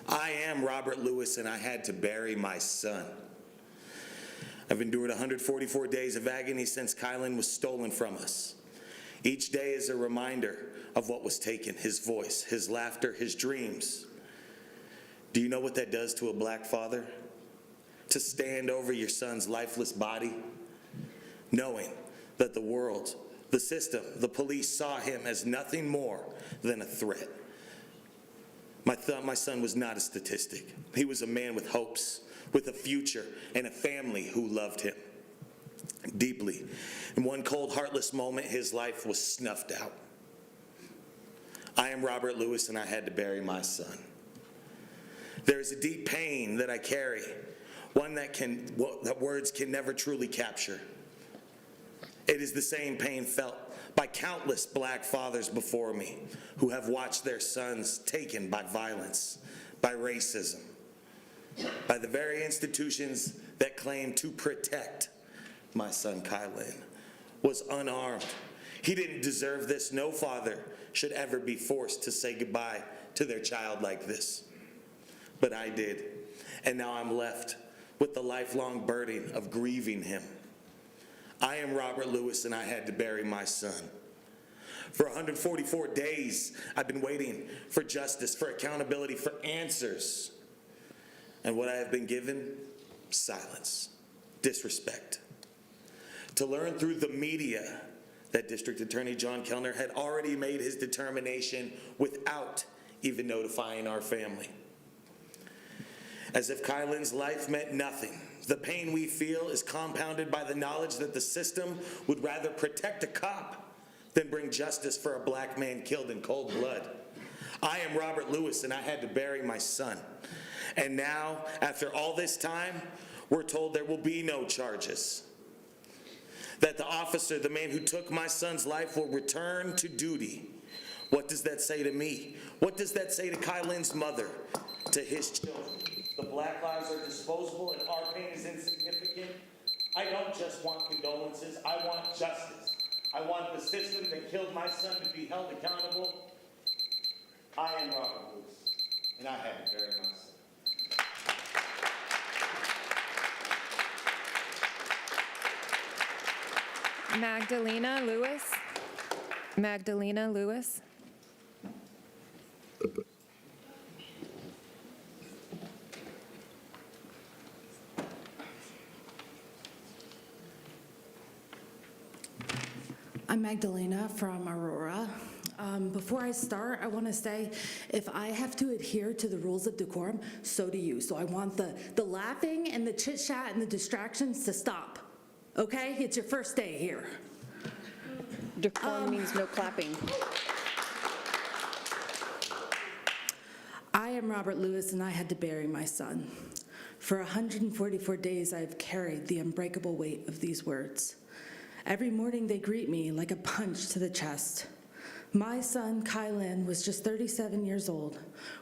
I am Robert Lewis, and I had to bury my son. I've endured 144 days of agony since Kylan was stolen from us. Each day is a reminder of what was taken, his voice, his laughter, his dreams. Do you know what that does to a black father? To stand over your son's lifeless body, knowing that the world, the system, the police saw him as nothing more than a threat. My son was not a statistic. He was a man with hopes, with a future, and a family who loved him deeply. In one cold, heartless moment, his life was snuffed out. I am Robert Lewis, and I had to bury my son. There is a deep pain that I carry, one that words can never truly capture. It is the same pain felt by countless black fathers before me who have watched their sons taken by violence, by racism, by the very institutions that claim to protect my son Kylan. Was unarmed. He didn't deserve this. No father should ever be forced to say goodbye to their child like this. But I did, and now I'm left with the lifelong burden of grieving him. I am Robert Lewis, and I had to bury my son. For 144 days, I've been waiting for justice, for accountability, for answers. And what I have been given? Silence, disrespect. To learn through the media that District Attorney John Kellner had already made his determination without even notifying our family. As if Kylan's life meant nothing. The pain we feel is compounded by the knowledge that the system would rather protect a cop than bring justice for a black man killed in cold blood. I am Robert Lewis, and I had to bury my son. And now, after all this time, we're told there will be no charges. That the officer, the man who took my son's life, will return to duty. What does that say to me? What does that say to Kylan's mother, to his children? The black lives are disposable and our pain is insignificant. I don't just want condolences, I want justice. I want the system that killed my son to be held accountable. I am Robert Lewis, and I had to bury my son. Magdalena Lewis. Magdalena Lewis. I'm Magdalena from Aurora. Before I start, I want to say if I have to adhere to the rules of decorum, so do you. So I want the laughing and the chit-chat and the distractions to stop. Okay? It's your first day here. Decorum means no clapping. I am Robert Lewis, and I had to bury my son. For 144 days, I have carried the unbreakable weight of these words. Every morning, they greet me like a punch to the chest. My son, Kylan, was just 37 years old,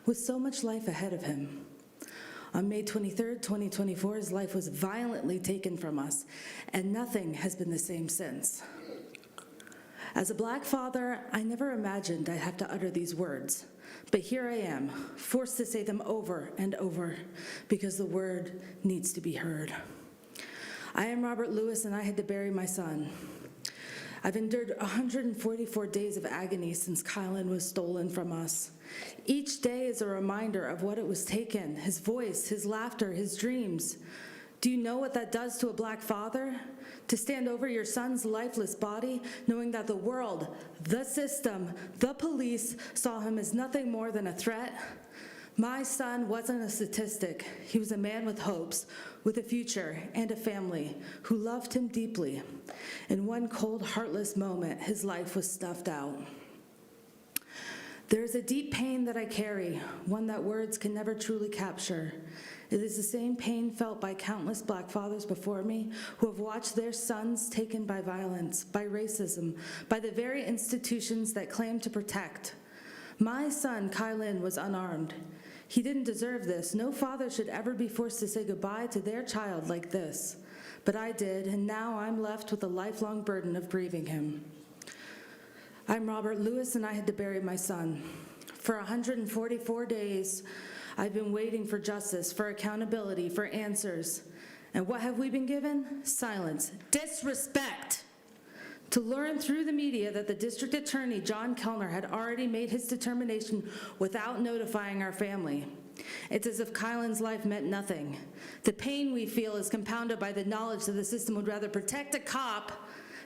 with so much life ahead of him. On May 23, 2024, his life was violently taken from us, and nothing has been the same since. As a Black father, I never imagined I'd have to utter these words, but here I am, forced to say them over and over, because the word needs to be heard. I am Robert Lewis, and I had to bury my son. I've endured 144 days of agony since Kylan was stolen from us. Each day is a reminder of what it was taken, his voice, his laughter, his dreams. Do you know what that does to a Black father? To stand over your son's lifeless body, knowing that the world, the system, the police saw him as nothing more than a threat? My son wasn't a statistic. He was a man with hopes, with a future and a family, who loved him deeply. In one cold, heartless moment, his life was snuffed out. There is a deep pain that I carry, one that words can never truly capture. It is the same pain felt by countless Black fathers before me who have watched their sons taken by violence, by racism, by the very institutions that claim to protect. My son, Kylan, was unarmed. He didn't deserve this. No father should ever be forced to say goodbye to their child like this. But I did, and now I'm left with a lifelong burden of grieving him. I'm Robert Lewis, and I had to bury my son. For 144 days, I've been waiting for justice, for accountability, for answers. And what have we been given? Silence. Disrespect. To learn through the media that the district attorney, John Kellner, had already made his determination without notifying our family. It's as if Kylan's life meant nothing. The pain we feel is compounded by the knowledge that the system would rather protect a cop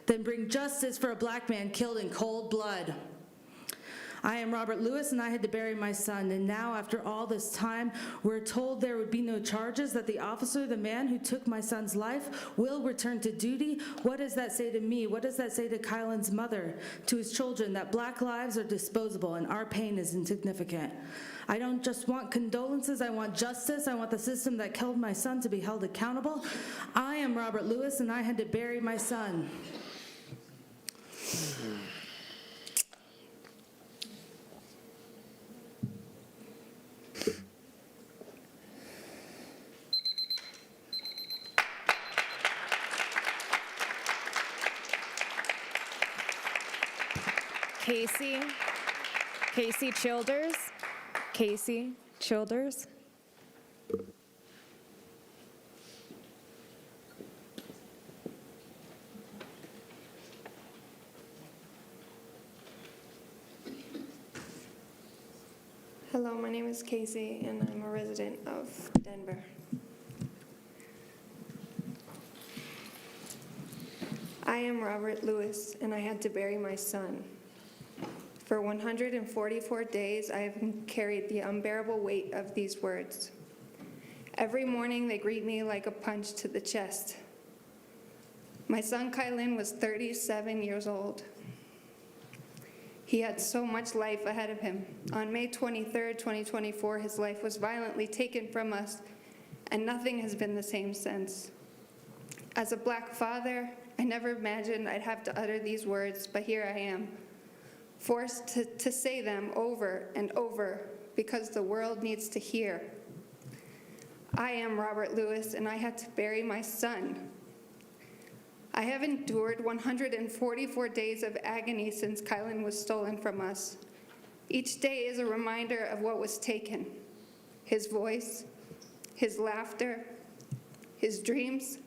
than bring justice for a Black man killed in cold blood. I am Robert Lewis, and I had to bury my son. And now, after all this time, we're told there would be no charges, that the officer, the man who took my son's life, will return to duty. What does that say to me? What does that say to Kylan's mother, to his children, that Black lives are disposable and our pain is insignificant? I don't just want condolences, I want justice. I want the system that killed my son to be held accountable. I am Robert Lewis, and I had to bury my son. Casey Childers. Casey Childers. Hello, my name is Casey, and I'm a resident of Denver. I am Robert Lewis, and I had to bury my son. For 144 days, I have carried the unbearable weight of these words. Every morning, they greet me like a punch to the chest. My son, Kylan, was 37 years old. He had so much life ahead of him. On May 23, 2024, his life was violently taken from us, and nothing has been the same since. As a Black father, I never imagined I'd have to utter these words, but here I am, forced to say them over and over because the world needs to hear. I am Robert Lewis, and I had to bury my son. I have endured 144 days of agony since Kylan was stolen from us. Each day is a reminder of what was taken: his voice, his laughter, his dreams.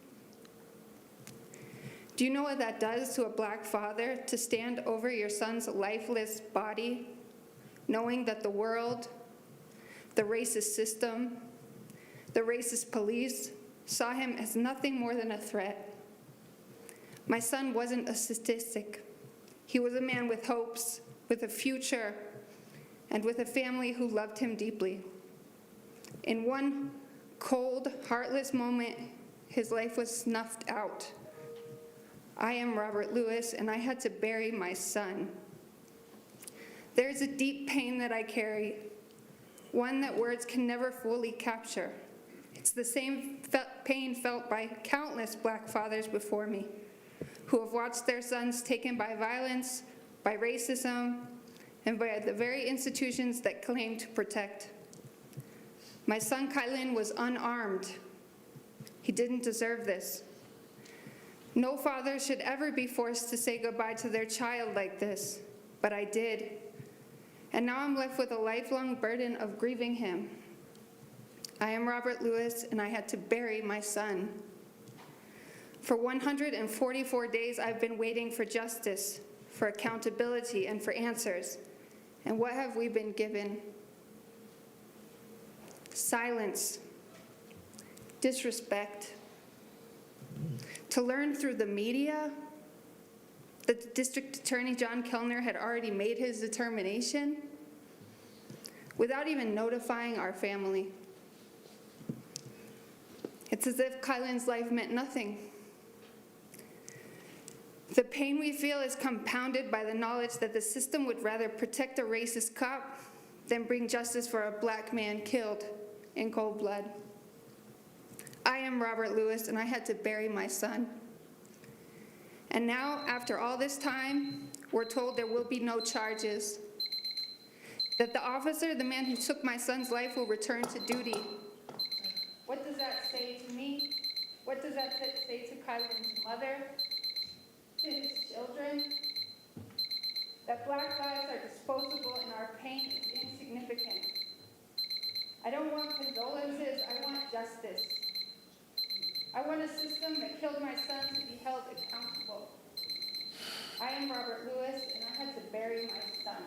Do you know what that does to a Black father, to stand over your son's lifeless body, knowing that the world, the racist system, the racist police saw him as nothing more than a threat? My son wasn't a statistic. He was a man with hopes, with a future, and with a family who loved him deeply. In one cold, heartless moment, his life was snuffed out. I am Robert Lewis, and I had to bury my son. There's a deep pain that I carry, one that words can never fully capture. It's the same pain felt by countless Black fathers before me who have watched their sons taken by violence, by racism, and by the very institutions that claim to protect. My son Kylan was unarmed. He didn't deserve this. No father should ever be forced to say goodbye to their child like this, but I did. And now I'm left with a lifelong burden of grieving him. I am Robert Lewis, and I had to bury my son. For 144 days, I've been waiting for justice, for accountability, and for answers. And what have we been given? Silence, disrespect. To learn through the media that the District Attorney John Kellner had already made his determination without even notifying our family. It's as if Kylan's life meant nothing. The pain we feel is compounded by the knowledge that the system would rather protect a racist cop than bring justice for a Black man killed in cold blood. I am Robert Lewis, and I had to bury my son. And now, after all this time, we're told there will be no charges, that the officer, the man who took my son's life, will return to duty. What does that say to me? What does that say to Kylan's mother, to his children? That Black lives are disposable and our pain is insignificant. I don't want condolences, I want justice. I want a system that killed my son to be held accountable. I am Robert Lewis, and I had to bury my son.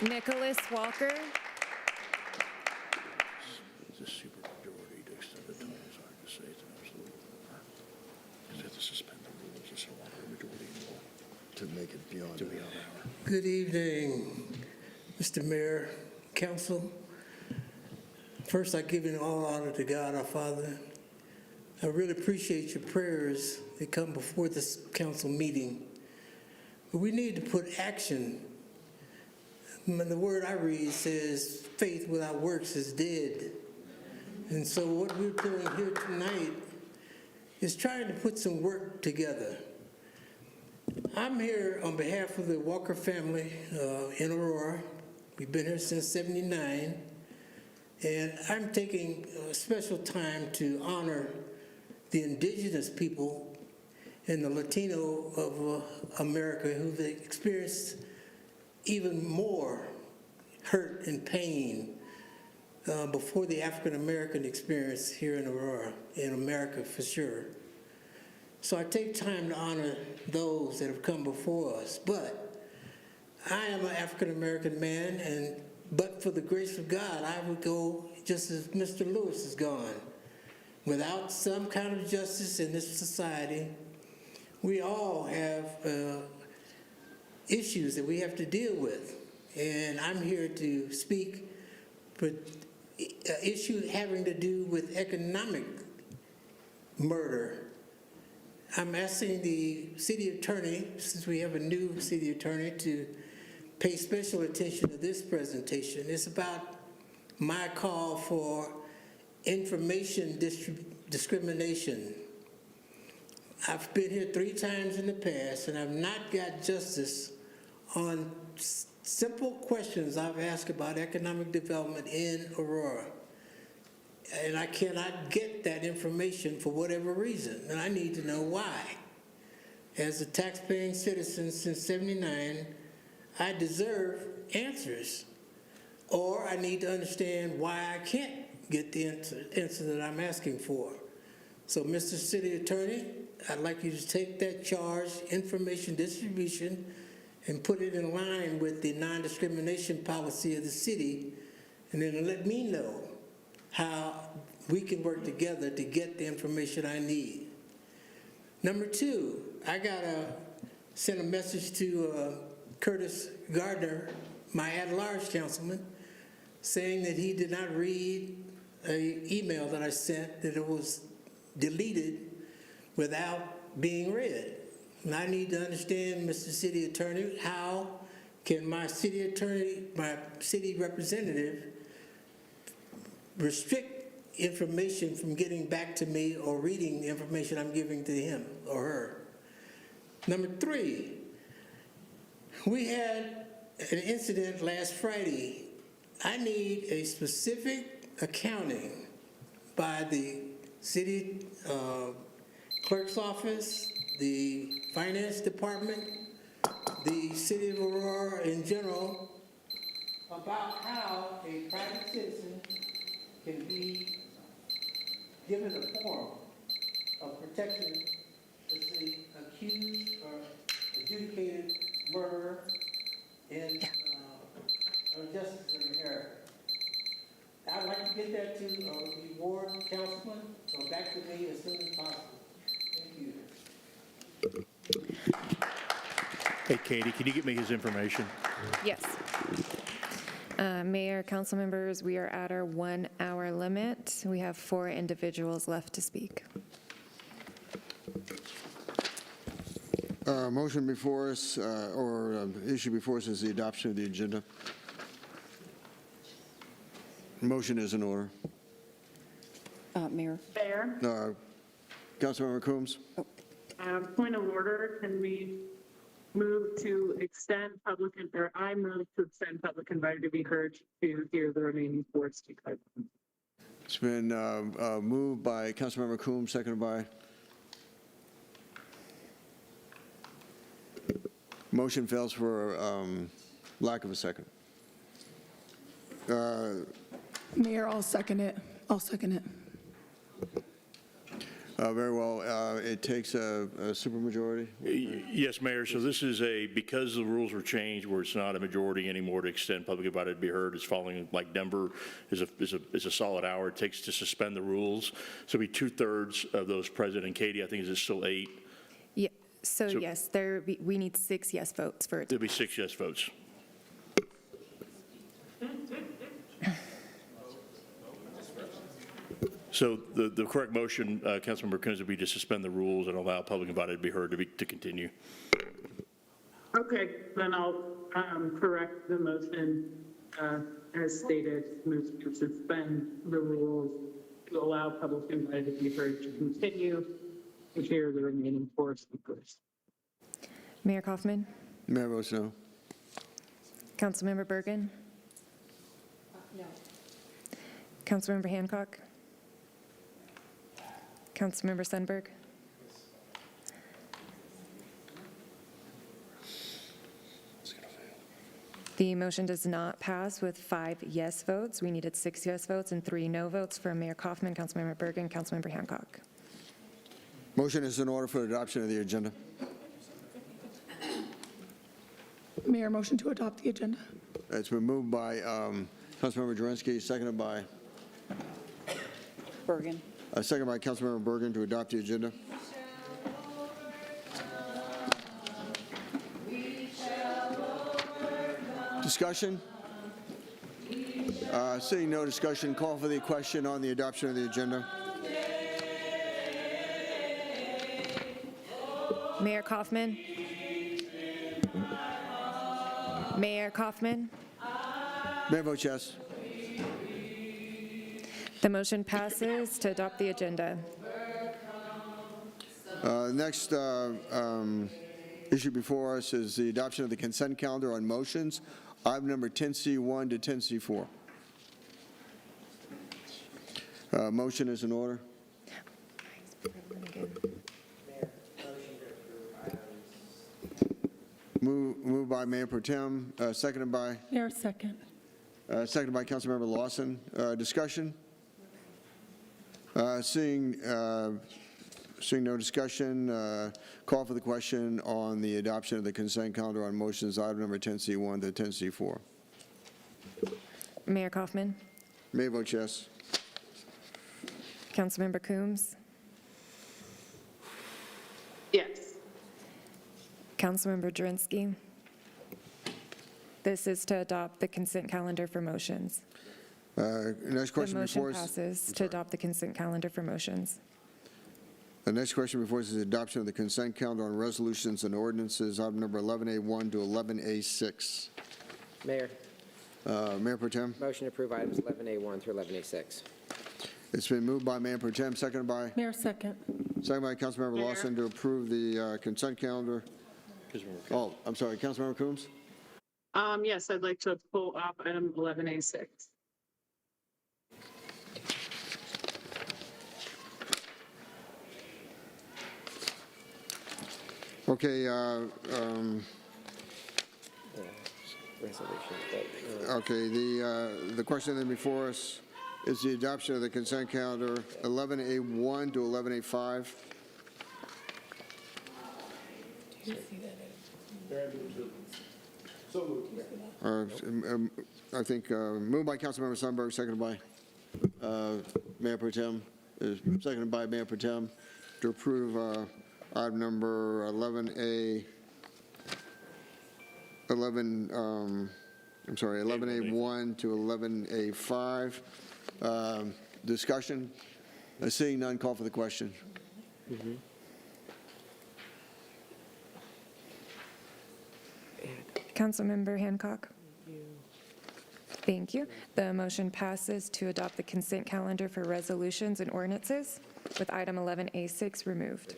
Nicholas Walker. It's a super majority to extend the time, it's hard to say it's an absolute. Because they have to suspend the rules, it's a lot of majority to make it beyond an hour. Good evening, Mr. Mayor, Council. First, I give you all honor to God, our Father. I really appreciate your prayers that come before this council meeting. But we need to put action. The word I read says, faith without works is dead. And so what we're doing here tonight is trying to put some work together. I'm here on behalf of the Walker family in Aurora. We've been here since '79, and I'm taking a special time to honor the indigenous people and the Latino of America who've experienced even more hurt and pain before the African American experience here in Aurora, in America for sure. So I take time to honor those that have come before us. But I am an African-American man, but for the grace of God, I would go just as Mr. Lewis has gone. Without some kind of justice in this society, we all have issues that we have to deal with. And I'm here to speak for issue having to do with economic murder. I'm asking the city attorney, since we have a new city attorney, to pay special attention to this presentation. It's about my call for information discrimination. I've been here 3 times in the past, and I've not got justice on simple questions I've asked about economic development in Aurora. And I cannot get that information for whatever reason, and I need to know why. As a taxpaying citizen since '79, I deserve answers, or I need to understand why I can't get the answer that I'm asking for. So, Mr. City Attorney, I'd like you to take that charge, information distribution, and put it in line with the non-discrimination policy of the city, and then let me know how we can work together to get the information I need. Number 2, I gotta send a message to Curtis Gardner, my at-large councilman, saying that he did not read an email that I sent, that it was deleted without being read. And I need to understand, Mr. City Attorney, how can my city attorney, my city representative restrict information from getting back to me or reading the information I'm giving to him or her? Number 3, we had an incident last Friday. I need a specific accounting by the city clerk's office, the finance department, the city of Aurora in general, about how a private citizen can be given a form of protection to the accused or adjudicated murderer in justice of inheritance. I'd like to get that to the ward councilman, or back to me as soon as possible. Thank you. Hey, Katie, can you get me his information? Yes. Mayor, council members, we are at our 1-hour limit. We have 4 individuals left to speak. Motion before us, or issue before us is the adoption of the agenda. Motion is in order. Mayor. Councilmember Coombs? Point of order, can we move to extend I move to extend public invited to be heard to hear the remaining 4 speakers. It's been moved by Councilmember Coombs, seconded by? Motion fails for lack of a second. Mayor, I'll second it. Very well. It takes a supermajority? Yes, Mayor. So this is because the rules were changed where it's not a majority anymore to extend public invited to be heard. It's following like Denver is a solid hour. It takes to suspend the rules. So it'll be 2/3 of those present. And Katie, I think, is it still 8? Yeah. So yes, we need 6 yes votes for it. There'll be 6 yes votes. So the correct motion, Councilmember Coons, would be to suspend the rules and allow public invited to be heard to continue. Okay, then I'll correct the motion as stated, move to suspend the rules to allow public invited to be heard to continue to hear the remaining 4 speakers. Mayor Kaufman? Mayor votes no. Councilmember Bergen? No. Councilmember Hancock? Councilmember Sundberg? The motion does not pass with 5 yes votes. We needed 6 yes votes and 3 no votes for Mayor Kaufman, Councilmember Bergen, Councilmember Hancock. Motion is in order for adoption of the agenda. Mayor, motion to adopt the agenda. It's been moved by Councilmember Jurenski, seconded by? Bergen. Seconded by Councilmember Bergen to adopt the agenda. Discussion? Seeing no discussion, call for the question on the adoption of the agenda. Mayor Kaufman? Mayor Kaufman? Mayor votes yes. The motion passes to adopt the agenda. Next issue before us is the adoption of the consent calendar on motions, item number 10C1 to 10C4. Motion is in order. Moved by Mayor Pro Tem, seconded by? Mayor, second. Seconded by Councilmember Lawson. Discussion? Seeing no discussion, call for the question on the adoption of the consent calendar on motions, item number 10C1 to 10C4. Mayor Kaufman? Mayor votes yes. Councilmember Coombs? Yes. Councilmember Jurenski? This is to adopt the consent calendar for motions. Next question The motion before us. passes to adopt the consent calendar for motions. The next question before us is the adoption of the consent calendar on resolutions and ordinances, item number 11A1 to 11A6. Mayor, Mayor Pro Tem. motion to approve items 11A1 through 11A6. It's been moved by Mayor Pro Tem, seconded by? Mayor, second. Seconded by Councilmember Lawson to approve the consent calendar. Oh, I'm sorry, Councilmember Coombs? Yes, I'd like to pull up item 11A6. Okay, Resolution, but, okay, the question then before us is the adoption of the consent calendar, 11A1 to 11A5. I think moved by Councilmember Sundberg, seconded by Mayor Pro Tem, seconded by Mayor Pro Tem to approve item number 11A, 11A1 to 11A5. Discussion? Seeing none, call for the question. Councilmember Hancock. Thank you. The motion passes to adopt the consent calendar for resolutions and ordinances with item 11A6 removed.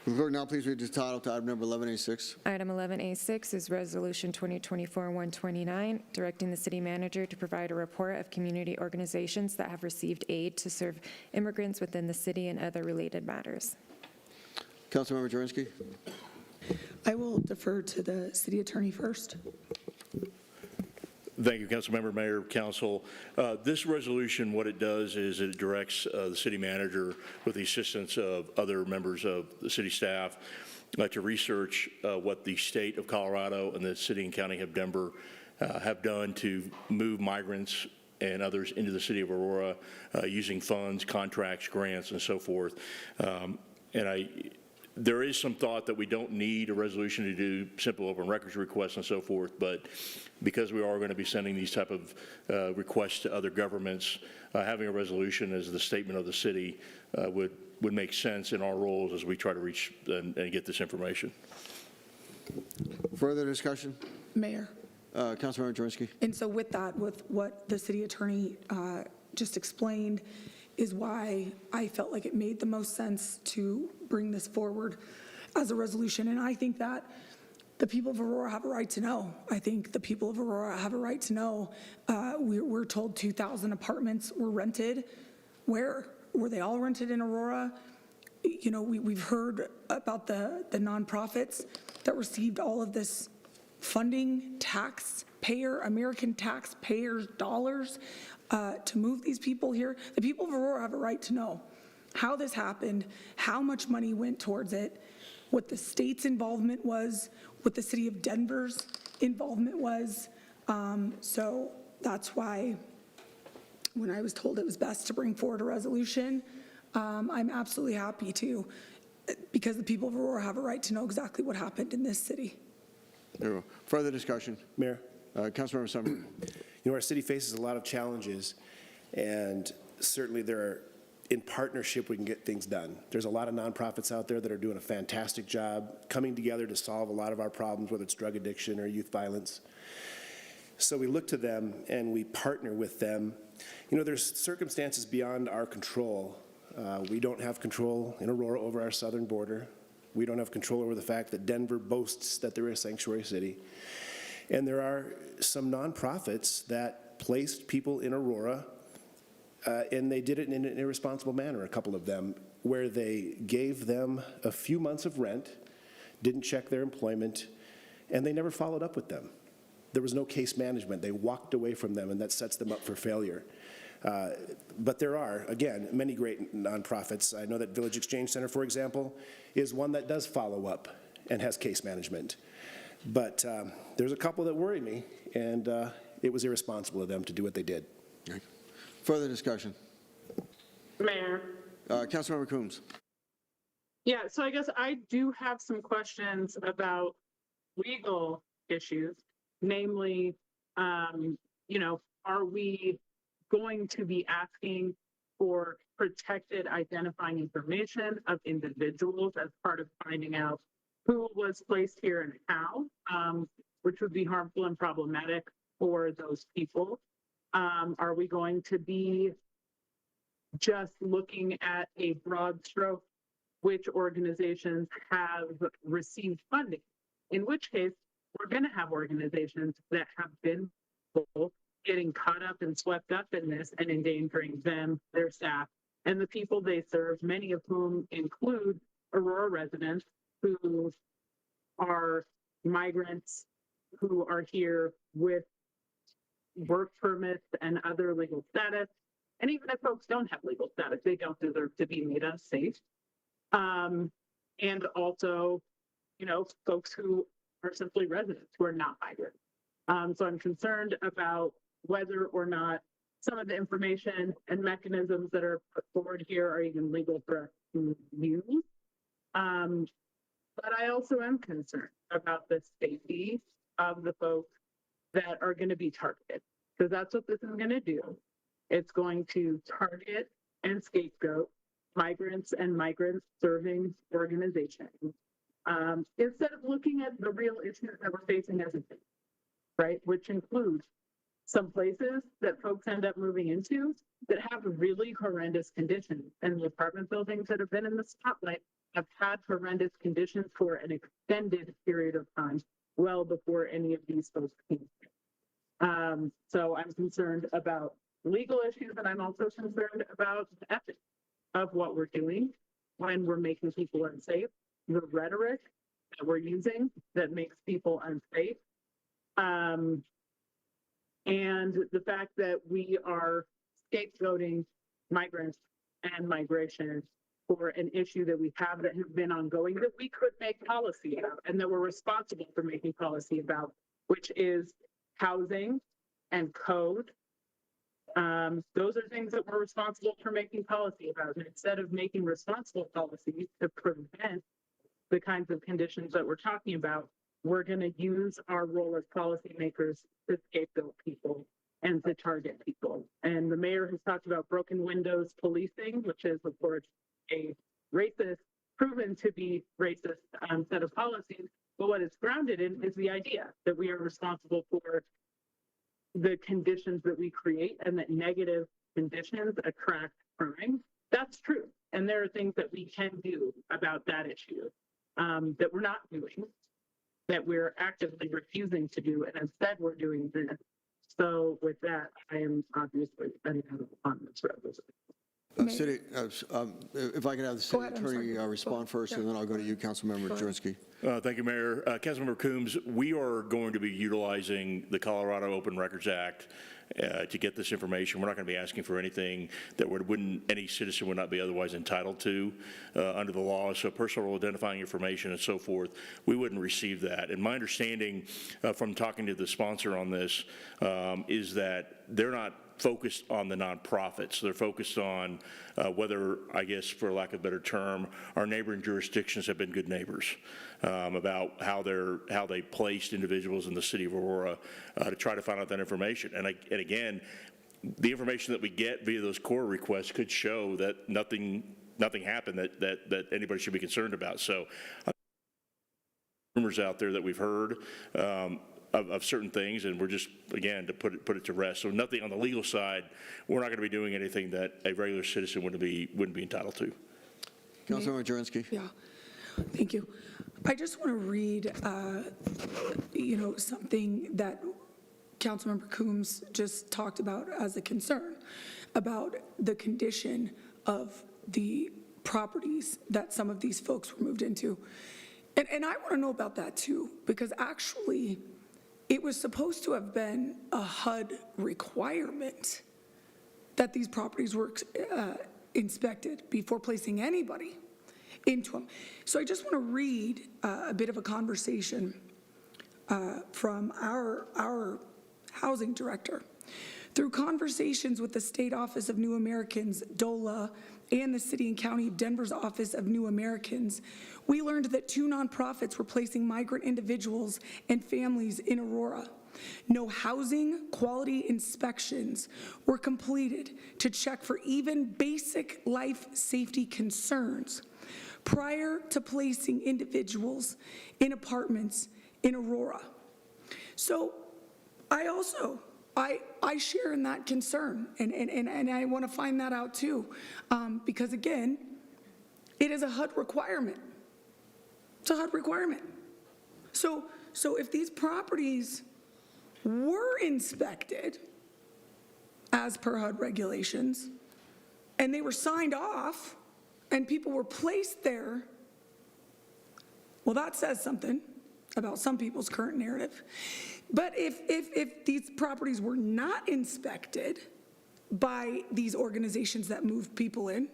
Will the clerk now please read the title to item number 11A6? Item 11A6 is Resolution 2024-129, directing the city manager to provide a report of community organizations that have received aid to serve immigrants within the city and other related matters. Councilmember Jerinsky? I will defer to the city attorney first. Thank you, Councilmember, Mayor, Council. This resolution, what it does is it directs the city manager with the assistance of other members of the city staff to research what the state of Colorado and the city and county of Denver have done to move migrants and others into the city of Aurora using funds, contracts, grants, and so forth. There is some thought that we don't need a resolution to do simple open records requests and so forth, but because we are going to be sending these type of requests to other governments, having a resolution as the statement of the city would make sense in our roles as we try to reach and get this information. Further discussion? Mayor. Councilmember Jerinsky? And so with that, with what the city attorney just explained, is why I felt like it made the most sense to bring this forward as a resolution. And I think that the people of Aurora have a right to know. I think the people of Aurora have a right to know. We're told 2,000 apartments were rented. Where? Were they all rented in Aurora? You know, we've heard about the nonprofits that received all of this funding, American taxpayers' dollars to move these people here. The people of Aurora have a right to know how this happened, how much money went towards it, what the state's involvement was, what the city of Denver's involvement was. So that's why when I was told it was best to bring forward a resolution, I'm absolutely happy to, because the people of Aurora have a right to know exactly what happened in this city. Further discussion? Mayor. Councilmember Summer. Our city faces a lot of challenges, and certainly in partnership, we can get things done. There's a lot of nonprofits out there that are doing a fantastic job coming together to solve a lot of our problems, whether it's drug addiction or youth violence. So we look to them and we partner with them. There's circumstances beyond our control. We don't have control in Aurora over our southern border. We don't have control over the fact that Denver boasts that they're a sanctuary city. And there are some nonprofits that placed people in Aurora, and they did it in an irresponsible manner, a couple of them, where they gave them a few months of rent, didn't check their employment, and they never followed up with them. There was no case management. They walked away from them, and that sets them up for failure. But there are, again, many great nonprofits. I know that Village Exchange Center, for example, is one that does follow up and has case management. But there's a couple that worry me, and it was irresponsible of them to do what they did. Okay. Further discussion? Mayor. Councilmember Coombs. Yeah, so I guess I do have some questions about legal issues, namely, are we going to be asking for protected identifying information of individuals as part of finding out who was placed here and how, which would be harmful and problematic for those people. Are we going to be just looking at a broad stroke, which organizations have received funding? In which case, we're going to have organizations that have been getting caught up and swept up in this and endangering them, their staff, and the people they serve, many of whom include Aurora residents who are migrants, who are here with work permits and other legal status. And even if folks don't have legal status, they don't deserve to be made unsafe. And also, you know, folks who are simply residents who are not migrants. So I'm concerned about whether or not some of the information and mechanisms that are put forward here are even legal for us to use. But I also am concerned about the safety of the folks that are going to be targeted, because that's what this is going to do. It's going to target and scapegoat migrants and migrant serving organizations instead of looking at the real issues that we're facing as a city, right? Which includes some places that folks end up moving into that have really horrendous conditions, and the apartment buildings that have been in the spotlight have had horrendous conditions for an extended period of time, well before any of these folks came. So I'm concerned about legal issues, and I'm also concerned about the ethics of what we're doing when we're making people unsafe, the rhetoric that we're using that makes people unsafe, and the fact that we are scapegoating migrants and migration for an issue that we have that has been ongoing, that we could make policy about, and that we're responsible for making policy about, which is housing and code. Those are things that we're responsible for making policy about. And instead of making responsible policies to prevent the kinds of conditions that we're talking about, we're going to use our role as policymakers to scapegoat people and to target people. And the mayor has talked about broken windows policing, which is, of course, a racist, proven to be racist set of policies. But what it's grounded in is the idea that we are responsible for the conditions that we create, and that negative conditions attract crime. That's true. And there are things that we can do about that issue that we're not doing, that we're actively refusing to do, and instead we're doing this. So with that, I am obviously on this resolution. City, if I can have the city attorney respond first, and then I'll go to you, Councilmember Jurinski. Thank you, Mayor. Councilmember Coombs, we are going to be utilizing the Colorado Open Records Act to get this information. We're not going to be asking for anything that any citizen would not be otherwise entitled to under the law. So personal identifying information and so forth, we wouldn't receive that. And my understanding from talking to the sponsor on this is that they're not focused on the nonprofits. They're focused on whether, I guess, for lack of a better term, our neighboring jurisdictions have been good neighbors about how they placed individuals in the city of Aurora to try to find out that information. And again, the information that we get via those core requests could show that nothing happened that anybody should be concerned about. So rumors out there that we've heard of certain things, and we're just, again, to put it to rest. So nothing on the legal side. We're not going to be doing anything that a regular citizen wouldn't be entitled to. Councilmember Jurinski. Yeah, thank you. I just want to read, something that Councilmember Coombs just talked about as a concern about the condition of the properties that some of these folks were moved into. And I want to know about that too, because actually, it was supposed to have been a HUD requirement that these properties were inspected before placing anybody into them. So I just want to read a bit of a conversation from our housing director. Through conversations with the State Office of New Americans, DOLA, and the City and County of Denver's Office of New Americans, we learned that 2 nonprofits were placing migrant individuals and families in Aurora. No housing quality inspections were completed to check for even basic life safety concerns prior to placing individuals in apartments in Aurora. So I share in that concern, and I want to find that out too, because again, it is a HUD requirement. It's a HUD requirement. So if these properties were inspected as per HUD regulations, and they were signed off, and people were placed there, well, that says something about some people's current narrative. But if these properties were not inspected by these organizations that moved people in,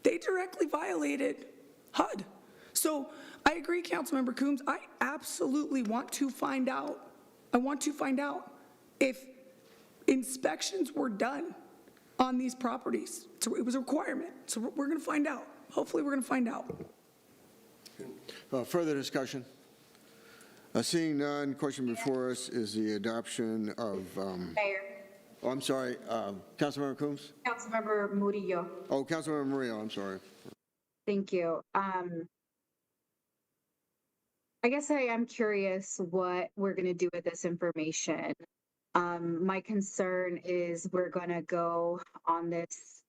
they directly violated HUD. So I agree, Councilmember Coombs, I absolutely want to find out. I want to find out if inspections were done on these properties. So it was a requirement. So we're going to find out. Hopefully we're going to find out. Further discussion? Seeing none, question before us is the adoption of, Mayor. oh, I'm sorry, Councilmember Coombs? Councilmember Murillo. Oh, Councilmember Murillo, I'm sorry. Thank you. I guess I am curious what we're going to do with this information. My concern is we're going to go on this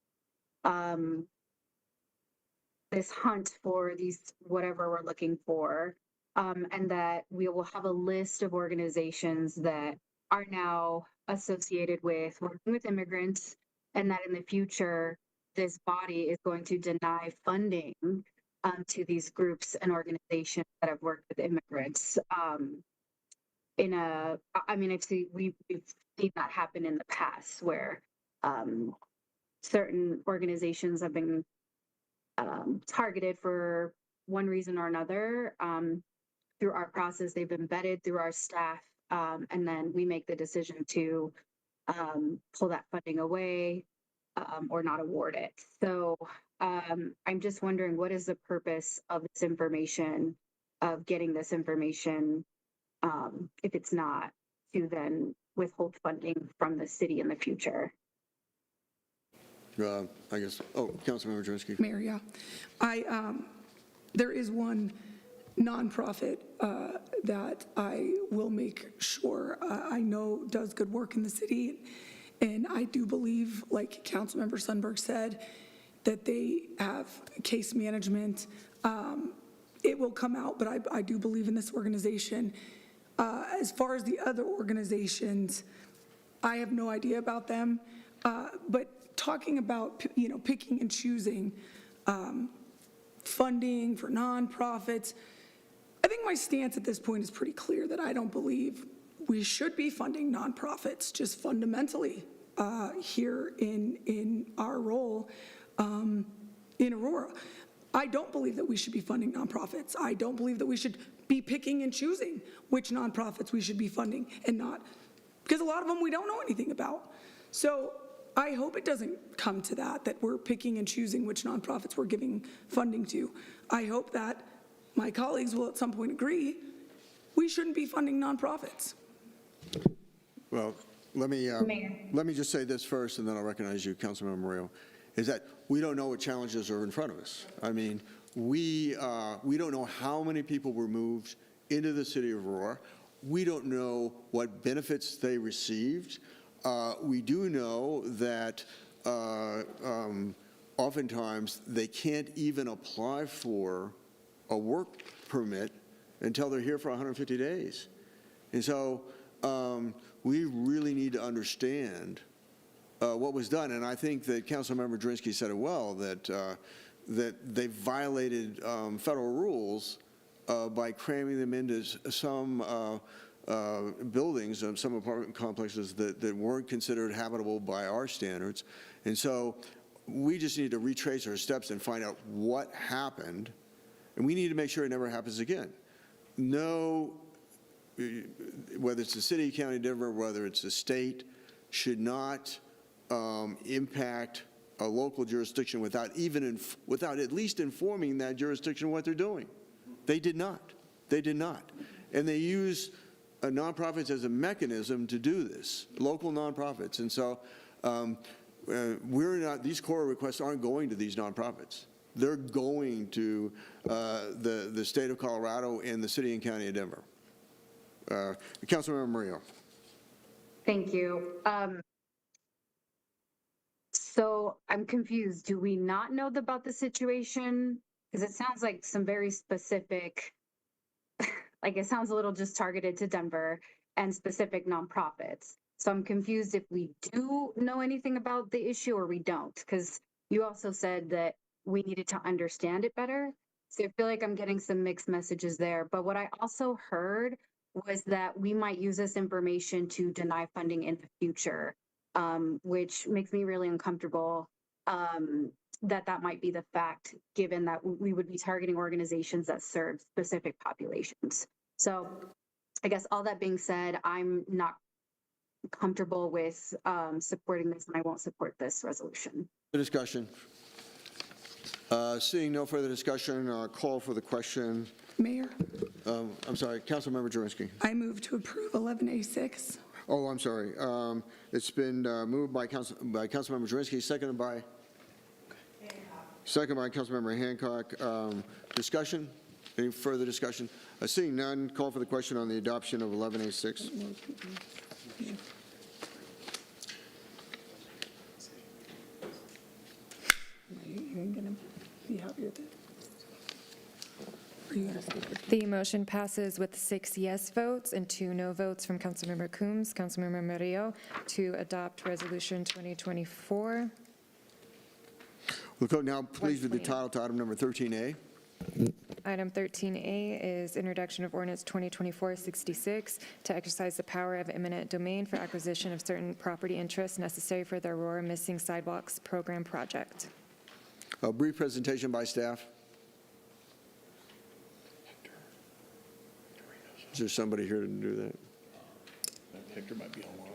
this hunt for these whatever we're looking for, and that we will have a list of organizations that are now associated with working with immigrants, and that in the future this body is going to deny funding to these groups and organizations that have worked with immigrants. We've seen that happen in the past where certain organizations have been targeted for one reason or another. Through our process, they've been vetted through our staff, and then we make the decision to pull that funding away or not award it. So I'm just wondering, what is the purpose of this information, of getting this information, if it's not to then withhold funding from the city in the future? I guess, Councilmember Drinsky. Mayor, yeah. There is one nonprofit that I will make sure I know does good work in the city. And I do believe, like Councilmember Sundberg said, that they have case management. It will come out, but I do believe in this organization. As far as the other organizations, I have no idea about them. But talking about, picking and choosing funding for nonprofits, I think my stance at this point is pretty clear that I don't believe we should be funding nonprofits just fundamentally here in our role in Aurora. I don't believe that we should be funding nonprofits. I don't believe that we should be picking and choosing which nonprofits we should be funding and not, because a lot of them we don't know anything about. So I hope it doesn't come to that we're picking and choosing which nonprofits we're giving funding to. I hope that my colleagues will at some point agree we shouldn't be funding nonprofits. Well, let me just say this first, and then I'll recognize you, Councilmember Murillo, is that we don't know what challenges are in front of us. I mean, we don't know how many people were moved into the city of Aurora. We don't know what benefits they received. We do know that oftentimes they can't even apply for a work permit until they're here for 150 days. And so we really need to understand what was done. And I think that Councilmember Drinsky said it well, that they violated federal rules by cramming them into some buildings, some apartment complexes that weren't considered habitable by our standards. And so we just need to retrace our steps and find out what happened, and we need to make sure it never happens again. No, whether it's the city, county, Denver, whether it's the state, should not impact a local jurisdiction without at least informing that jurisdiction what they're doing. They did not. They did not. And they use nonprofits as a mechanism to do this, local nonprofits. And so these core requests aren't going to these nonprofits. They're going to the state of Colorado and the city and county of Denver. Councilmember Murillo. Thank you. So I'm confused. Do we not know about the situation? Because it sounds like some very specific, like it sounds a little just targeted to Denver and specific nonprofits. So I'm confused if we do know anything about the issue or we don't, because you also said that we needed to understand it better. So I feel like I'm getting some mixed messages there. But what I also heard was that we might use this information to deny funding in the future, which makes me really uncomfortable that might be the fact, given that we would be targeting organizations that serve specific populations. So I guess all that being said, I'm not comfortable with supporting this, and I won't support this resolution. Discussion. Seeing no further discussion, call for the question. Mayor, I'm sorry, Councilmember Jurinski. I move to approve 11A6. Oh, I'm sorry. It's been moved by Councilmember Jurinski, seconded by Councilmember Hancock. Discussion? Any further discussion? Seeing none, call for the question on the adoption of 11A6. The motion passes with 6 yes votes and 2 no votes from Councilmember Coombs, Councilmember Murillo, to adopt Resolution 2024. Will the clerk now please read the title to item number 13A? Item 13A is introduction of ordinance 2024-66 to exercise the power of eminent domain for acquisition of certain property interests necessary for the Aurora Missing Sidewalks Program project. A brief presentation by staff. Is there somebody here to do that? Hector might be online.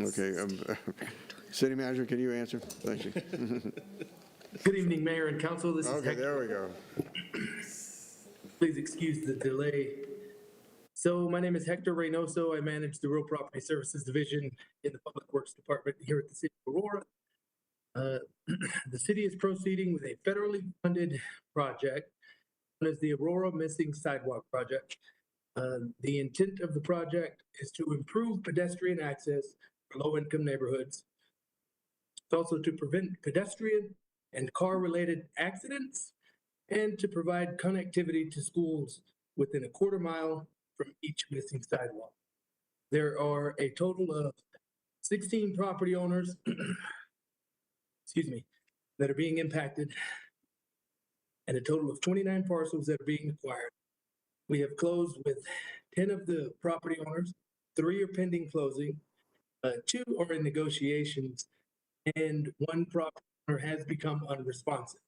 Okay. City Manager, can you answer? Thank you. Good evening, Mayor and Council. This is Okay, Hector. there we go. Please excuse the delay. So my name is Hector Reynoso. I manage the Real Property Services Division in the Public Works Department here at the City of Aurora. The city is proceeding with a federally funded project known as the Aurora Missing Sidewalk Project. The intent of the project is to improve pedestrian access for low-income neighborhoods. It's also to prevent pedestrian and car-related accidents and to provide connectivity to schools within a quarter mile from each missing sidewalk. There are a total of 16 property owners, excuse me, that are being impacted, and a total of 29 parcels that are being acquired. We have closed with 10 of the property owners, 3 are pending closing, 2 are in negotiations, and 1 property owner has become unresponsive.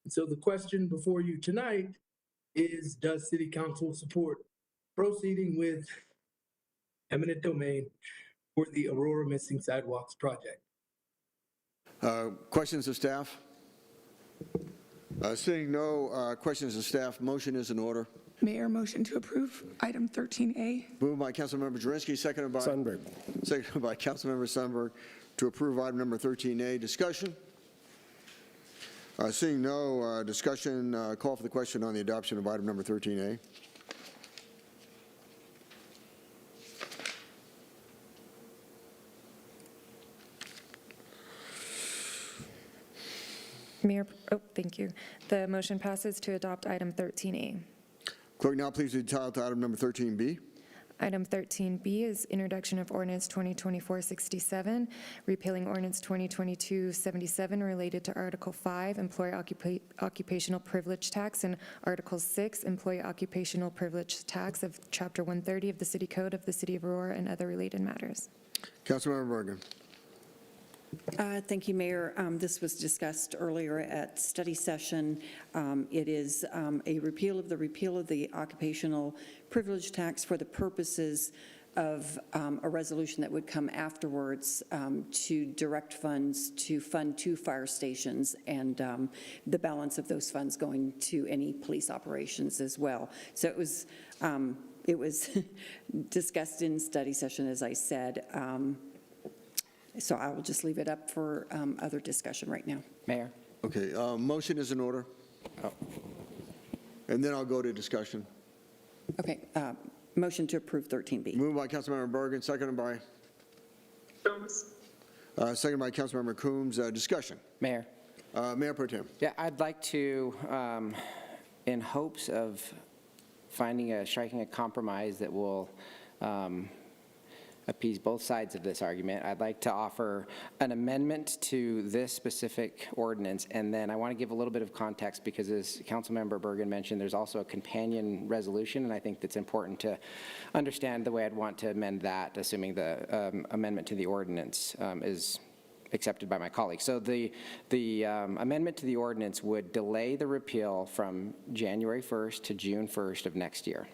And so the question before you tonight is, does City Council support proceeding with eminent domain for the Aurora Missing Sidewalks project? Questions of staff? Seeing no questions of staff, motion is in order. Mayor, motion to approve item 13A. Moved by Councilmember Jurinski, seconded by Sundberg. Seconded by Councilmember Sundberg to approve item number 13A. Discussion? Seeing no discussion, call for the question on the adoption of item number 13A. Mayor, thank you. The motion passes to adopt item 13A. Clerk, now please read the title to item number 13B. Item 13B is introduction of ordinance 2024-67, repealing ordinance 2022-77 related to Article 5, employee occupational privilege tax, and Article 6, employee occupational privilege tax of Chapter 130 of the City Code of the City of Aurora and other related matters. Councilmember Bergen. Thank you, Mayor. This was discussed earlier at study session. It is a repeal of the occupational privilege tax for the purposes of a resolution that would come afterwards to direct funds to fund 2 fire stations, and the balance of those funds going to any police operations as well. So it was discussed in study session, as I said. So I will just leave it up for other discussion right now. Mayor? Okay, motion is in order. And then I'll go to discussion. Okay, motion to approve 13B. Moved by Councilmember Bergen, seconded by? Coombs? Seconded by Councilmember Coombs. Discussion. Mayor? Mayor Pro Tem. Yeah, I'd like to, in hopes of striking a compromise that will appease both sides of this argument, I'd like to offer an amendment to this specific ordinance, and then I want to give a little bit of context because, as Councilmember Bergen mentioned, there's also a companion resolution, and I think that's important to understand the way I'd want to amend that, assuming the amendment to the ordinance is accepted by my colleagues. So the amendment to the ordinance would delay the repeal from January 1st to June 1st of next year.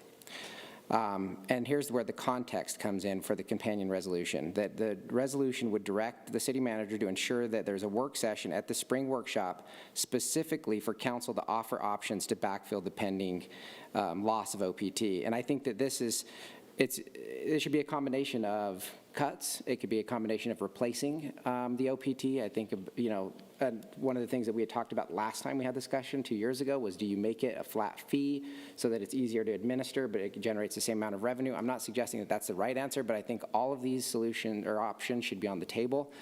And here's where the context comes in for the companion resolution, that the resolution would direct the city manager to ensure that there's a work session at the spring workshop specifically for council to offer options to backfill the pending loss of OPT. And I think that it should be a combination of cuts. It could be a combination of replacing the OPT. I think, one of the things that we had talked about last time we had discussion 2 years ago was, do you make it a flat fee so that it's easier to administer, but it generates the same amount of revenue? I'm not suggesting that that's the right answer, but I think all of these solutions or options should be on the table.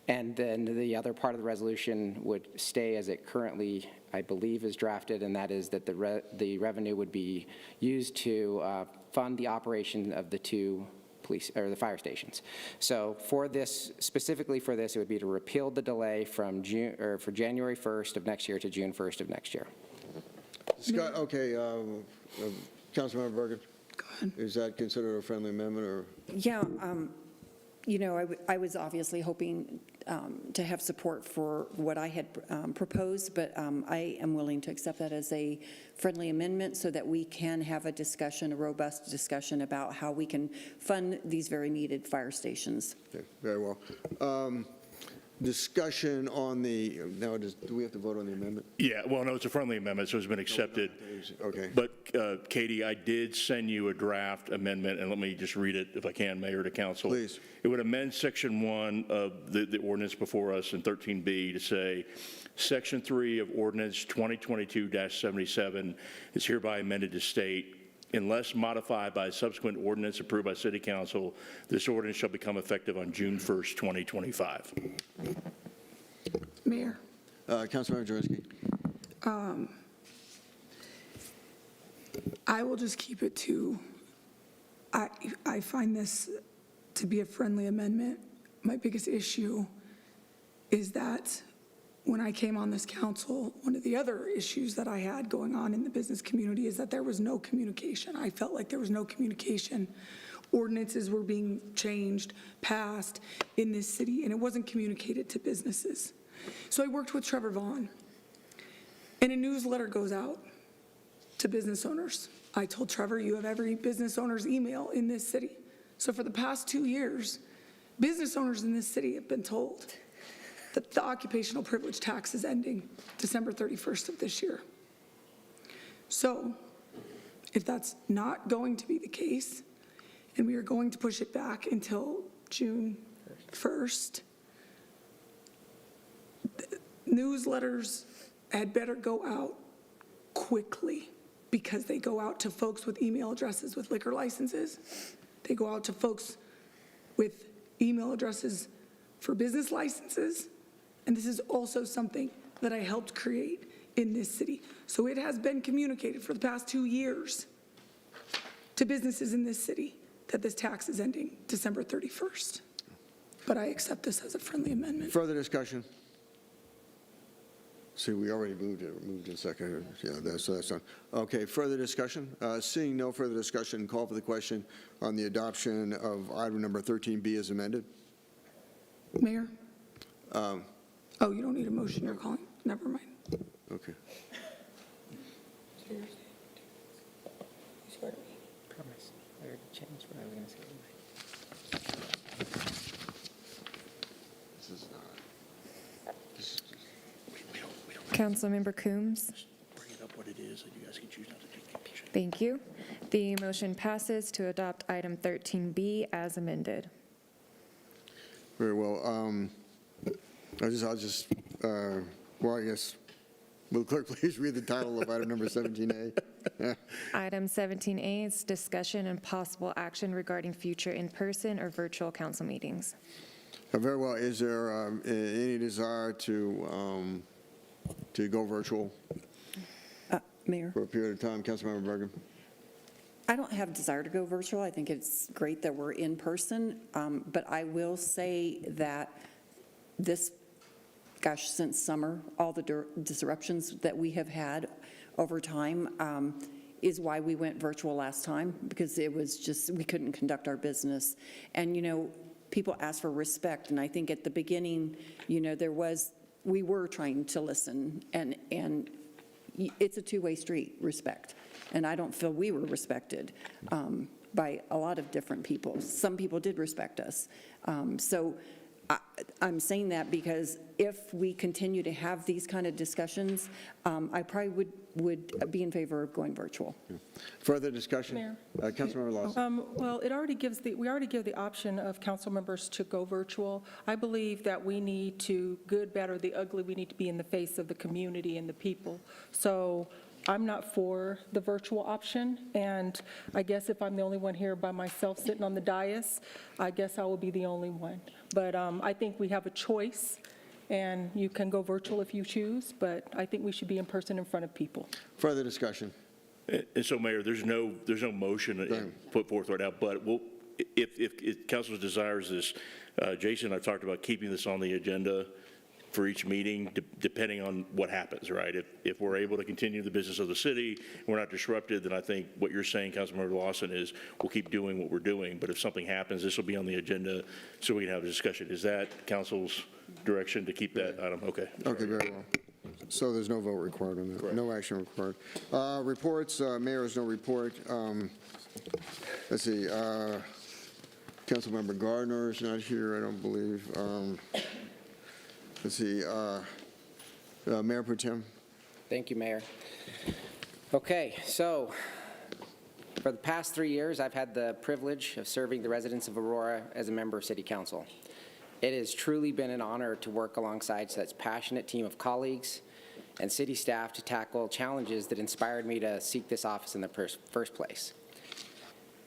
And then the other part of the resolution would stay as it currently, I believe, is drafted, and that is that the revenue would be used to fund the operation of the 2 police or the fire stations. So for this, specifically for this, it would be to repeal the delay from for January 1st of next year to June 1st of next year. Scott, okay, Councilmember Bergen. Go ahead. Is that considered a friendly amendment, or? Yeah, I was obviously hoping to have support for what I had proposed, but I am willing to accept that as a friendly amendment so that we can have a discussion, a robust discussion about how we can fund these very needed fire stations. Okay, very well. Discussion on now do we have to vote on the amendment? Yeah, well, no, it's a friendly amendment, so it's been accepted. Okay. But Katie, I did send you a draft amendment, and let me just read it, if I can, Mayor, to council. Please. It would amend Section 1 of the ordinance before us in 13B to say, Section 3 of Ordinance 2022-77 is hereby amended to state, unless modified by a subsequent ordinance approved by City Council, this ordinance shall become effective on June 1st, 2025. Mayor. Councilmember Jaworski. I will just keep it to, I find this to be a friendly amendment. My biggest issue is that when I came on this council, one of the other issues that I had going on in the business community is that there was no communication. I felt like there was no communication. Ordinances were being changed, passed in this city, and it wasn't communicated to businesses. So I worked with Trevor Vaughn, and a newsletter goes out to business owners. I told Trevor, you have every business owner's email in this city. So for the past 2 years, business owners in this city have been told that the occupational privilege tax is ending December 31st of this year. So if that's not going to be the case, and we are going to push it back until June 1st, newsletters had better go out quickly, because they go out to folks with email addresses with liquor licenses. They go out to folks with email addresses for business licenses. And this is also something that I helped create in this city. So it has been communicated for the past 2 years to businesses in this city that this tax is ending December 31st. But I accept this as a friendly amendment. Further discussion? See, we already moved in second. Yeah, that's done. Okay, further discussion? Seeing no further discussion, call for the question on the adoption of item number 13B as amended. Mayor? Oh, you don't need a motion, you're calling? Never mind. Okay. Promise. I already changed what I was going to say. Councilmember Coombs? Bring it up what it is, and you guys can choose not to take action. Thank you. The motion passes to adopt item 13B as amended. Very well. I guess, will the clerk please read the title of item number 17A? Yeah. Item 17A is discussion and possible action regarding future in-person or virtual council meetings. Very well. Is there any desire to go virtual Mayor? for a period of time? Councilmember Bergen? I don't have desire to go virtual. I think it's great that we're in person, but I will say that this, since summer, all the disruptions that we have had over time is why we went virtual last time, because it was just, we couldn't conduct our business. And, people ask for respect, and I think at the beginning, we were trying to listen, and it's a two-way street, respect. And I don't feel we were respected by a lot of different people. Some people did respect us. So I'm saying that because if we continue to have these kind of discussions, I probably would be in favor of going virtual. Further discussion? Mayor. Councilmember Lawson. Well, we already give the option of council members to go virtual. I believe that we need to, good, bad, or the ugly, we need to be in the face of the community and the people. So I'm not for the virtual option, and I guess if I'm the only one here by myself sitting on the dais, I guess I will be the only one. But I think we have a choice, and you can go virtual if you choose, but I think we should be in person in front of people. Further discussion? And so, Mayor, there's no motion put forth right now, but if council desires this, Jason and I talked about keeping this on the agenda for each meeting, depending on what happens, right? If we're able to continue the business of the city, and we're not disrupted, then I think what you're saying, Councilmember Lawson, is we'll keep doing what we're doing. But if something happens, this will be on the agenda so we can have a discussion. Is that council's direction to keep that item? Okay. Okay, very well. So there's no vote required on that? Correct. No action required. Reports, Mayor has no report. Let's see, Councilmember Gardner is not here, I don't believe. Let's see, Mayor Pro Tem. Thank you, Mayor. Okay, so for the past 3 years, I've had the privilege of serving the residents of Aurora as a member of City Council. It has truly been an honor to work alongside such a passionate team of colleagues and city staff to tackle challenges that inspired me to seek this office in the first place.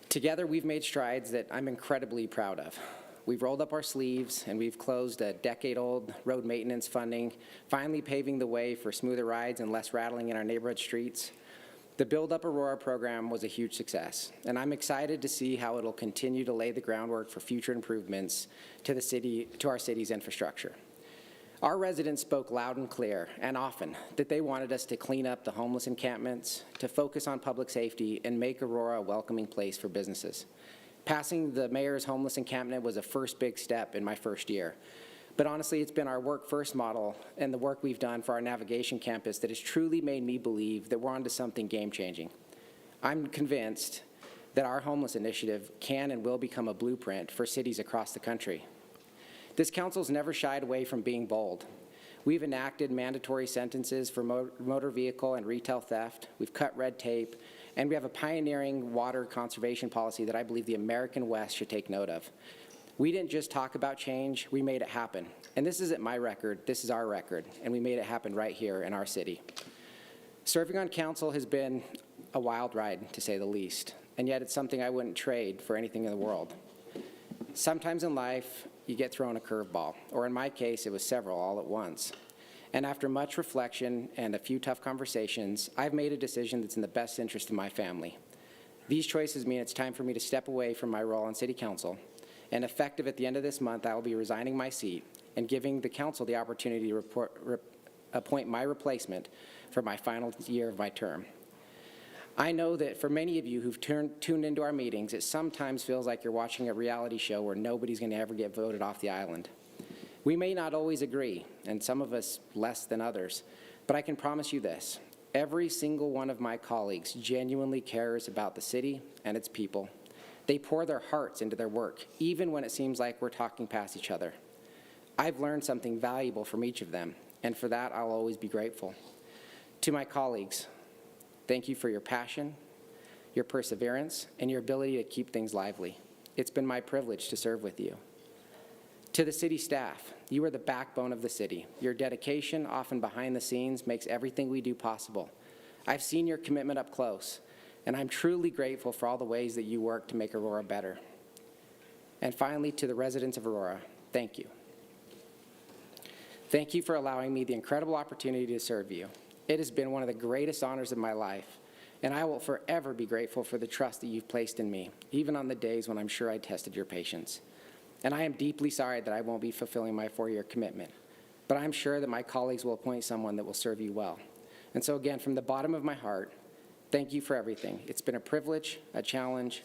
Together, we've made strides that I'm incredibly proud of. We've rolled up our sleeves, and we've closed a decade-old road maintenance funding, finally paving the way for smoother rides and less rattling in our neighborhood streets. The Build Up Aurora program was a huge success, and I'm excited to see how it'll continue to lay the groundwork for future improvements to our city's infrastructure. Our residents spoke loud and clear, and often, that they wanted us to clean up the homeless encampments, to focus on public safety, and make Aurora a welcoming place for businesses. Passing the mayor's homeless encampment was a first big step in my first year. But honestly, it's been our work first model and the work we've done for our navigation campus that has truly made me believe that we're onto something game-changing. I'm convinced that our homeless initiative can and will become a blueprint for cities across the country. This council's never shied away from being bold. We've enacted mandatory sentences for motor vehicle and retail theft. We've cut red tape. And we have a pioneering water conservation policy that I believe the American West should take note of. We didn't just talk about change, we made it happen. And this isn't my record, this is our record, and we made it happen right here in our city. Serving on council has been a wild ride, to say the least, and yet it's something I wouldn't trade for anything in the world. Sometimes in life, you get thrown a curveball, or in my case, it was several all at once. And after much reflection and a few tough conversations, I've made a decision that's in the best interest of my family. These choices mean it's time for me to step away from my role on City Council, and effective at the end of this month, I will be resigning my seat and giving the council the opportunity to appoint my replacement for my final year of my term. I know that for many of you who've tuned into our meetings, it sometimes feels like you're watching a reality show where nobody's going to ever get voted off the island. We may not always agree, and some of us less than others, but I can promise you this. Every single one of my colleagues genuinely cares about the city and its people. They pour their hearts into their work, even when it seems like we're talking past each other. I've learned something valuable from each of them, and for that, I'll always be grateful. To my colleagues, thank you for your passion, your perseverance, and your ability to keep things lively. It's been my privilege to serve with you. To the city staff, you are the backbone of the city. Your dedication, often behind the scenes, makes everything we do possible. I've seen your commitment up close, and I'm truly grateful for all the ways that you work to make Aurora better. And finally, to the residents of Aurora, thank you. Thank you for allowing me the incredible opportunity to serve you. It has been one of the greatest honors of my life, and I will forever be grateful for the trust that you've placed in me, even on the days when I'm sure I tested your patience. And I am deeply sorry that I won't be fulfilling my 4-year commitment, but I'm sure that my colleagues will appoint someone that will serve you well. And so again, from the bottom of my heart, thank you for everything. It's been a privilege, a challenge,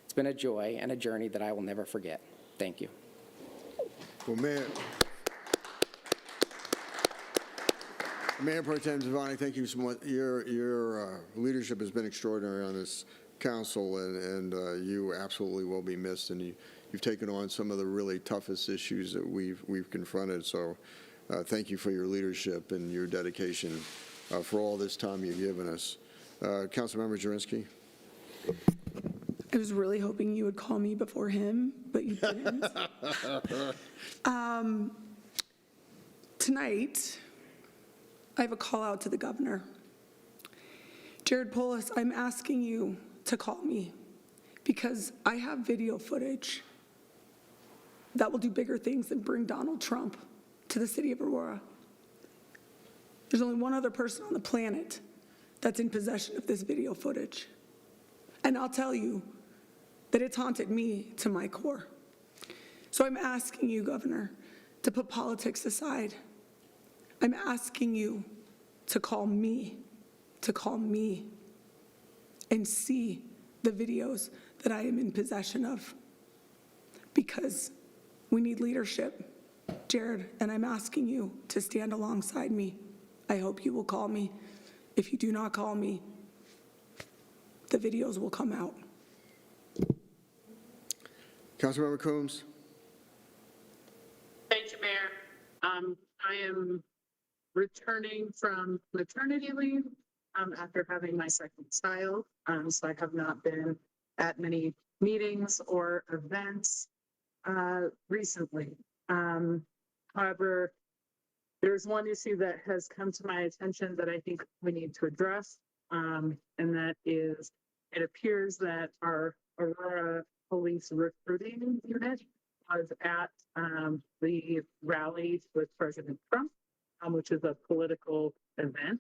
it's been a joy, and a journey that I will never forget. Thank you. Well, Mayor Pro Tem Zavani, thank you so much. Your leadership has been extraordinary on this council, and you absolutely will be missed. And you've taken on some of the really toughest issues that we've confronted. So, thank you for your leadership and your dedication for all this time you've given us. Councilmember Jurinski. I was really hoping you would call me before him, but you didn't. Tonight, I have a call out to the governor. Jared Polis, I'm asking you to call me because I have video footage that will do bigger things than bring Donald Trump to the city of Aurora. There's only one other person on the planet that's in possession of this video footage. And I'll tell you that it's haunted me to my core. So I'm asking you, Governor, to put politics aside. I'm asking you to call me and see the videos that I am in possession of, because we need leadership, Jared, and I'm asking you to stand alongside me. I hope you will call me. If you do not call me, the videos will come out. Councilmember Coombs. Thank you, Mayor. I am returning from maternity leave after having my second child, so I have not been at many meetings or events recently. However, there's one issue that has come to my attention that I think we need to address, and that is, it appears that our Aurora Police Recruiting Unit was at the rally with President Trump, which is a political event.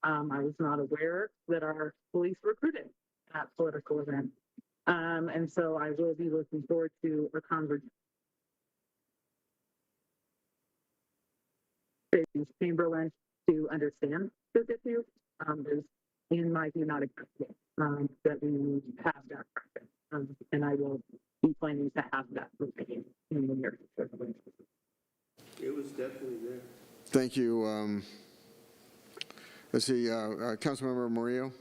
I was not aware that our police recruited at political event. And so I will be looking forward to a conversation. Chamberlain to understand this issue is, in my view, not acceptable that we have that practice. And I will be planning to have that in the near future. It was definitely there. Thank you. Let's see, Councilmember Murillo.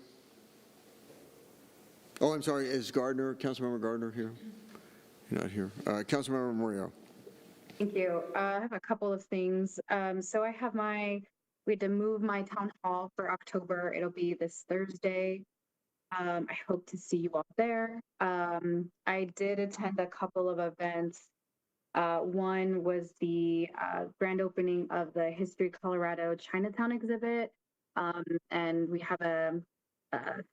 Oh, I'm sorry, is Councilmember Gardner here? You're not here. Councilmember Murillo. Thank you. I have a couple of things. So we had to move my town hall for October. It'll be this Thursday. I hope to see you all there. I did attend a couple of events. One was the grand opening of the History Colorado Chinatown exhibit. And we have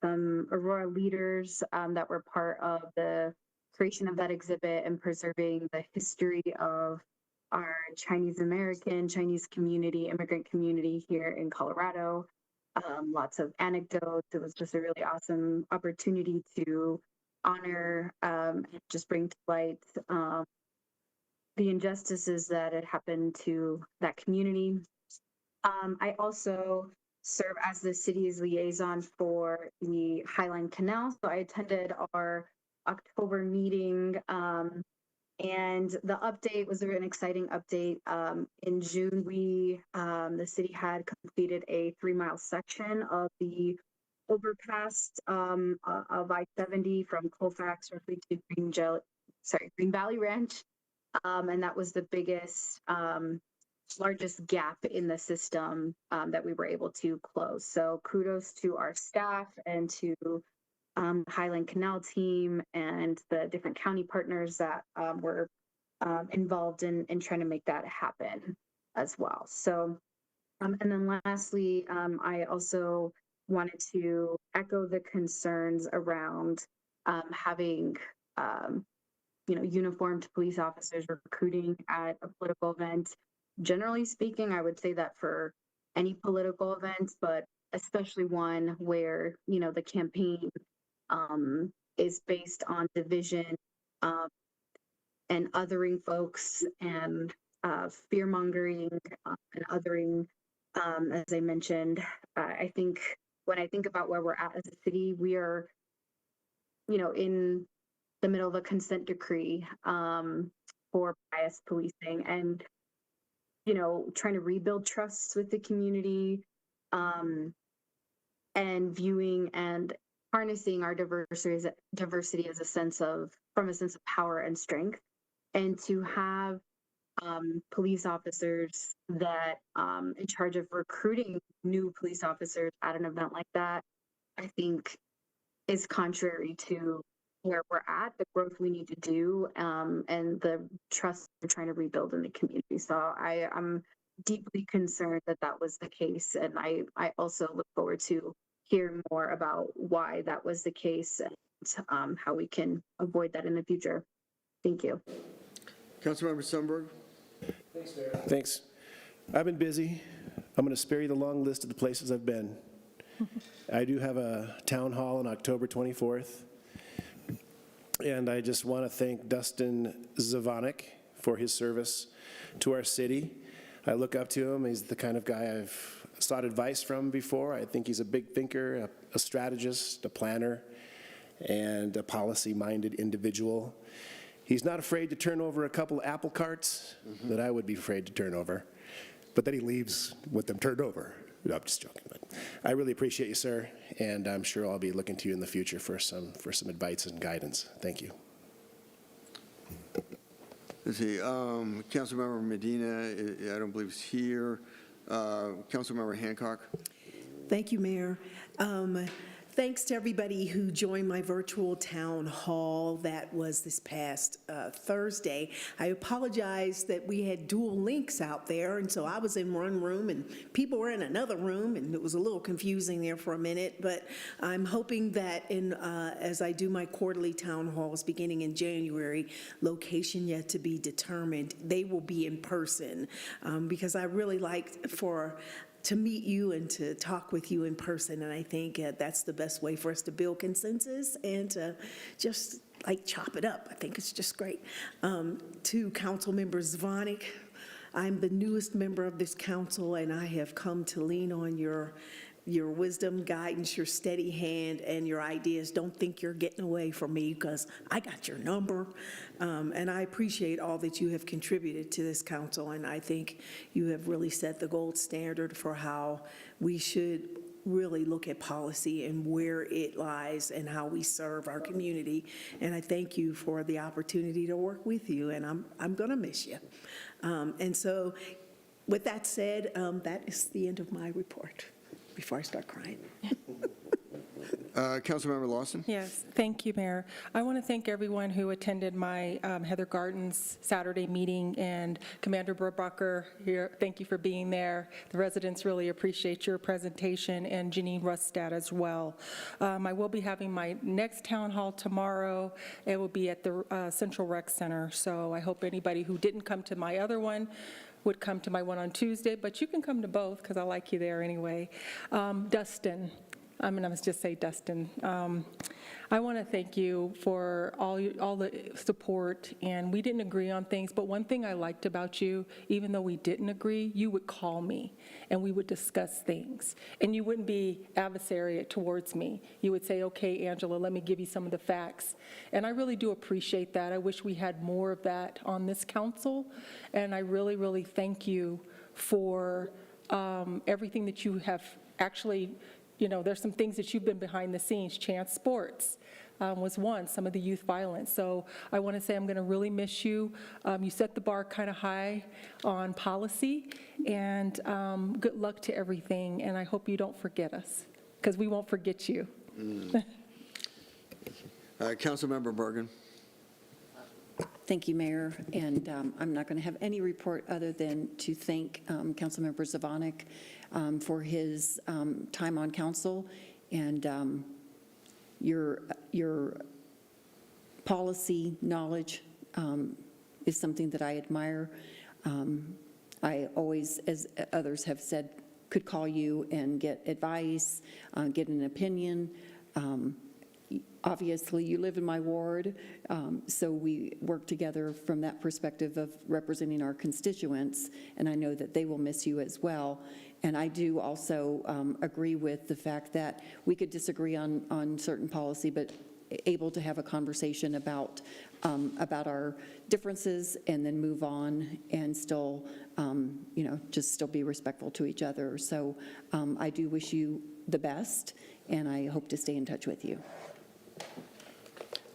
some Aurora leaders that were part of the creation of that exhibit and preserving the history of our Chinese American, Chinese community, immigrant community here in Colorado. Lots of anecdotes. It was just a really awesome opportunity to honor and just bring to light the injustices that had happened to that community. I also serve as the city's liaison for the Highline Canal. So I attended our October meeting, and the update was an exciting update. In June, the city had completed a 3-mile section of the overpass of I-70 from Colfax roughly to Green Valley Ranch. And that was the biggest, largest gap in the system that we were able to close. So kudos to our staff and to Highland Canal team and the different county partners that were involved in trying to make that happen as well. So, and then lastly, I also wanted to echo the concerns around having, uniformed police officers recruiting at a political event. Generally speaking, I would say that for any political event, but especially one where, the campaign is based on division and othering folks and fear mongering and othering, as I mentioned. I think when I think about where we're at as a city, we are, in the middle of a consent decree for bias policing and, trying to rebuild trusts with the community and viewing and harnessing our diversity as from a sense of power and strength, and to have police officers that in charge of recruiting new police officers at an event like that, I think is contrary to where we're at, the growth we need to do, and the trust we're trying to rebuild in the community. So I'm deeply concerned that that was the case. And I also look forward to hearing more about why that was the case and how we can avoid that in the future. Thank you. Councilmember Sundberg. Thanks, Mayor. Thanks. I've been busy. I'm going to spare you the long list of the places I've been. I do have a town hall on October 24th. And I just want to thank Dustin Zavanek for his service to our city. I look up to him. He's the kind of guy I've sought advice from before. I think he's a big thinker, a strategist, a planner, and a policy-minded individual. He's not afraid to turn over a couple of apple carts that I would be afraid to turn over, but then he leaves with them turned over. No, I'm just joking. But I really appreciate you, sir, and I'm sure I'll be looking to you in the future for some advice and guidance. Thank you. Let's see, Councilmember Medina, I don't believe is here. Councilmember Hancock. Thank you, Mayor. Thanks to everybody who joined my virtual town hall that was this past Thursday. I apologize that we had dual links out there, and so I was in one room and people were in another room, and it was a little confusing there for a minute, but I'm hoping that as I do my quarterly town halls beginning in January, location yet to be determined, they will be in person, because I really like to meet you and to talk with you in person. And I think that's the best way for us to build consensus and to just chop it up. I think it's just great. To Council Member Zvanek, I'm the newest member of this council, and I have come to lean on your wisdom, guidance, your steady hand, and your ideas. Don't think you're getting away from me, because I got your number. And I appreciate all that you have contributed to this council, and I think you have really set the gold standard for how we should really look at policy and where it lies and how we serve our community. And I thank you for the opportunity to work with you, and I'm going to miss you. And so with that said, that is the end of my report. Before I start crying. Councilmember Lawson? Yes, thank you, Mayor. I want to thank everyone who attended my Heather Gardens Saturday meeting, and Commander Burbacher here, thank you for being there. The residents really appreciate your presentation, and Janine Rustad as well. I will be having my next town hall tomorrow. It will be at the Central Rec Center, so I hope anybody who didn't come to my other one would come to my one on Tuesday, but you can come to both because I like you there anyway. Dustin, I'm going to just say Dustin. I want to thank you for all the support, and we didn't agree on things, but one thing I liked about you, even though we didn't agree, you would call me and we would discuss things, and you wouldn't be adversarial towards me. You would say, okay, Angela, let me give you some of the facts, and I really do appreciate that. I wish we had more of that on this council, and I really, really thank you for everything that you have actually there's some things that you've been behind the scenes. Chance Sports was one, some of the youth violence. So I want to say I'm going to really miss you. You set the bar kind of high on policy, and good luck to everything, and I hope you don't forget us, because we won't forget you. Councilmember Bergen. Thank you, Mayor, and I'm not going to have any report other than to thank Councilmember Zvonek for his time on council, and your policy knowledge is something that I admire. I always, as others have said, could call you and get advice, get an opinion. Obviously, you live in my ward, so we work together from that perspective of representing our constituents, and I know that they will miss you as well. And I do also agree with the fact that we could disagree on certain policy, but able to have a conversation about our differences and then move on and still, just still be respectful to each other. So I do wish you the best, and I hope to stay in touch with you.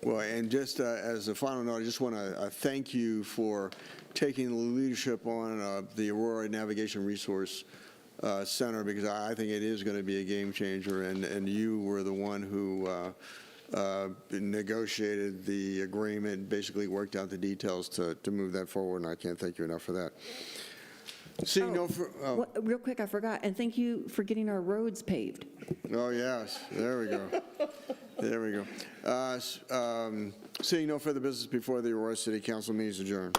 Well, and just as a final note, I just want to thank you for taking the leadership on the Aurora Navigation Resource Center, because I think it is going to be a game changer, and you were the one who negotiated the agreement, basically worked out the details to move that forward, and I can't thank you enough for that. Seeing Well, real quick, I forgot, and thank you for getting our roads paved. Oh, yes, there we go. There we go. Seeing no further business before the Aurora City Council, meeting is adjourned.